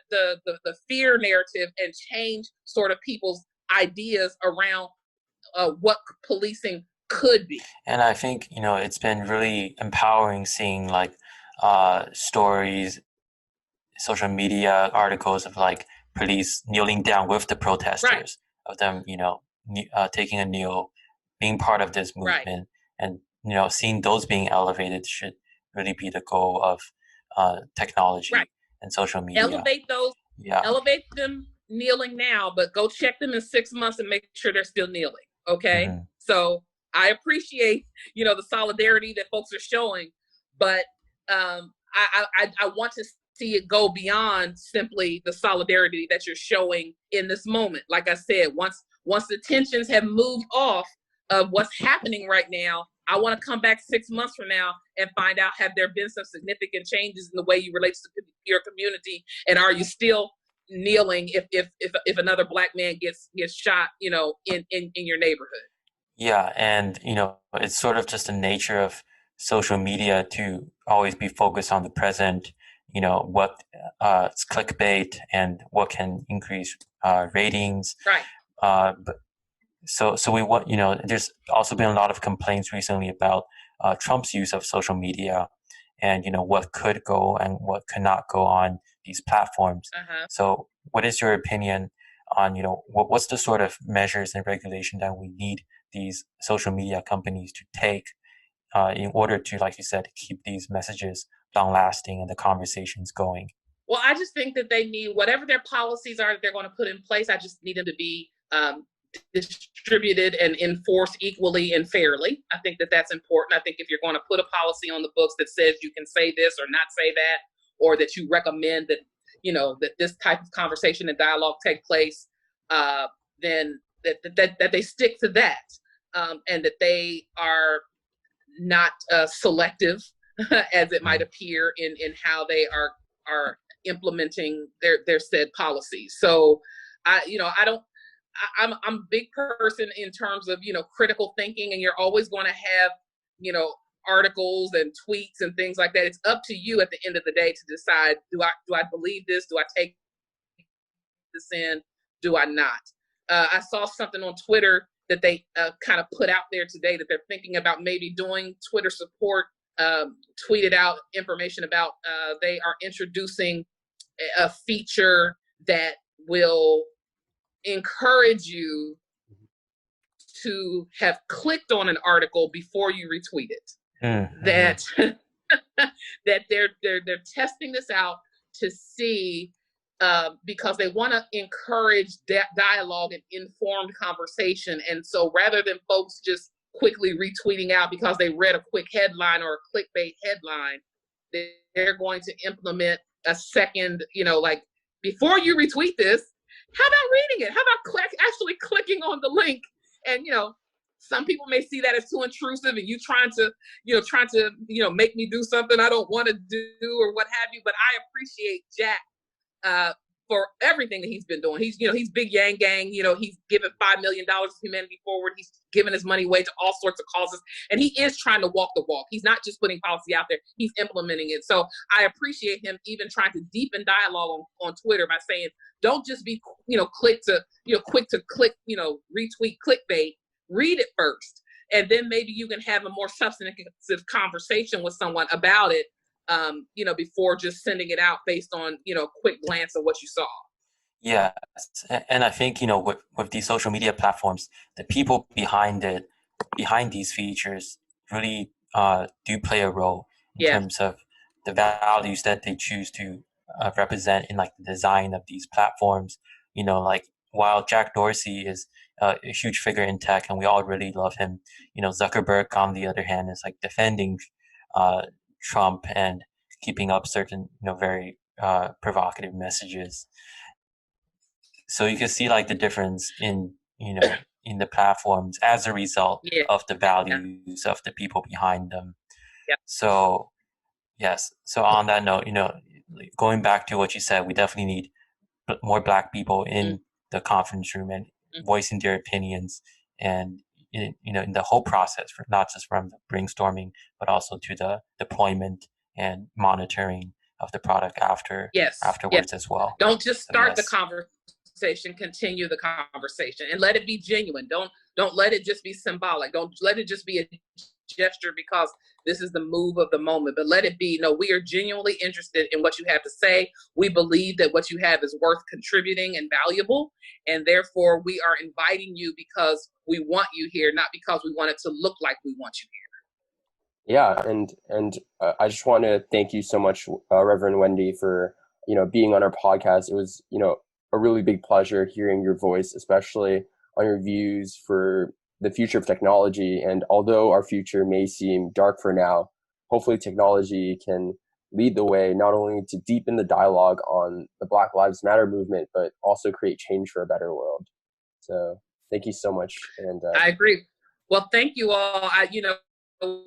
fear narrative and change sort of people's ideas around what policing could be. And I think, it's been really empowering seeing like stories, social media articles of like police kneeling down with the protesters, right, of them, taking a kneel, being part of this movement, right, and seeing those being elevated should really be the goal of technology, right, and social media. Elevate them kneeling now, but go check them in 6 months and make sure they're still kneeling. Okay, so I appreciate the solidarity that folks are showing, but I want to see it go beyond simply the solidarity that you're showing in this moment. Like I said, once the tensions have moved off of what's happening right now, I want to come back 6 months from now and find out, have there been some significant changes in the way you relate to your community, and are you still kneeling if another Black man gets shot, in your neighborhood? Yeah, and it's sort of just the nature of social media to always be focused on the present. What it's clickbait and what can increase ratings. Right. But so we want, there's also been a lot of complaints recently about Trump's use of social media and what could go and what could not go on these platforms. So what is your opinion on what's the sort of measures and regulation that we need these social media companies to take in order to, like you said, keep these messages long lasting and the conversations going? Well, I just think that they need, whatever their policies are that they're going to put in place, I just need them to be distributed and enforced equally and fairly. I think that that's important. I think if you're going to put a policy on the books that says you can say this or not say that, or that you recommend that, that this type of conversation and dialogue take place, then that they stick to that, and that they are not selective as it might appear in how they are implementing their said policies. So I'm a big person in terms of, critical thinking, and you're always going to have, articles and tweets and things like that. It's up to you at the end of the day to decide, do I believe this? Do I take this in? Do I not? I saw something on Twitter that they kind of put out there today that they're thinking about maybe doing Twitter support, tweeted out information about they are introducing a feature that will encourage you to have clicked on an article before you retweet it. That that they're testing this out to see, because they want to encourage dialogue and informed conversation. And so rather than folks just quickly retweeting out because they read a quick headline or a clickbait headline, they're going to implement a second, like, before you retweet this, how about reading it? How about actually clicking on the link? And, some people may see that as too intrusive, and you trying to make me do something I don't want to do or what have you. But I appreciate Jack for everything that he's been doing. He's big Yang Gang. He's given $5 million to Humanity Forward. He's given his money away to all sorts of causes. And he is trying to walk the walk. He's not just putting policy out there. He's implementing it. So I appreciate him even trying to deepen dialogue on Twitter by saying, don't just be, quick to click, retweet clickbait. Read it first. And then maybe you can have a more substantive conversation with someone about it, before just sending it out based on, a quick glance of what you saw. Yes. And I think, with these social media platforms, the people behind these features really do play a role in terms of the values that they choose to represent in like the design of these platforms. Like while Jack Dorsey is a huge figure in tech and we all really love him, Zuckerberg, on the other hand, is like defending Trump and keeping up certain, very provocative messages. So you can see like the difference in, in the platforms as a result of the values of the people behind them. Yeah. So, yes. So on that note, going back to what you said, we definitely need more Black people in the conference room and voicing their opinions, and in the whole process, not just from the brainstorming, but also to the deployment and monitoring of the product afterwards as well. Don't just start the conversation, continue the conversation, and let it be genuine. Don't let it just be symbolic. Don't let it just be a gesture because this is the move of the moment, but let it be, we are genuinely interested in what you have to say. We believe that what you have is worth contributing and valuable, and therefore we are inviting you because we want you here, not because we want it to look like we want you here. Yeah, and I just want to thank you so much, Reverend Wendy, for being on our podcast. It was a really big pleasure hearing your voice, especially on your views for the future of technology. And although our future may seem dark for now, hopefully technology can lead the way, not only to deepen the dialogue on the Black Lives Matter movement, but also create change for a better world. So thank you so much. And I agree. Well, thank you all.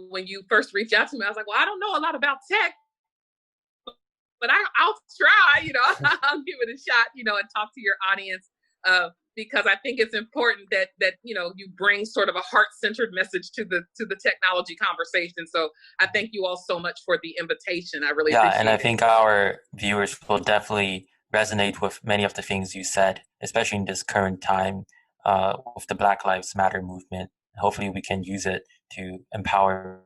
When you first reached out to me, I was like, well, I don't know a lot about tech, but I'll try, I'll give it a shot, and talk to your audience, because I think it's important that you bring sort of a heart-centered message to the technology conversation. So I thank you all so much for the invitation. I really appreciate it. And I think our viewers will definitely resonate with many of the things you said, especially in this current time with the Black Lives Matter movement. Hopefully we can use it to empower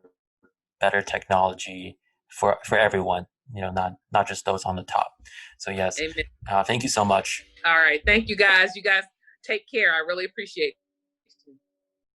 better technology for everyone, not just those on the top. So yes, thank you so much. All right. Thank you guys. You guys take care. I really appreciate it.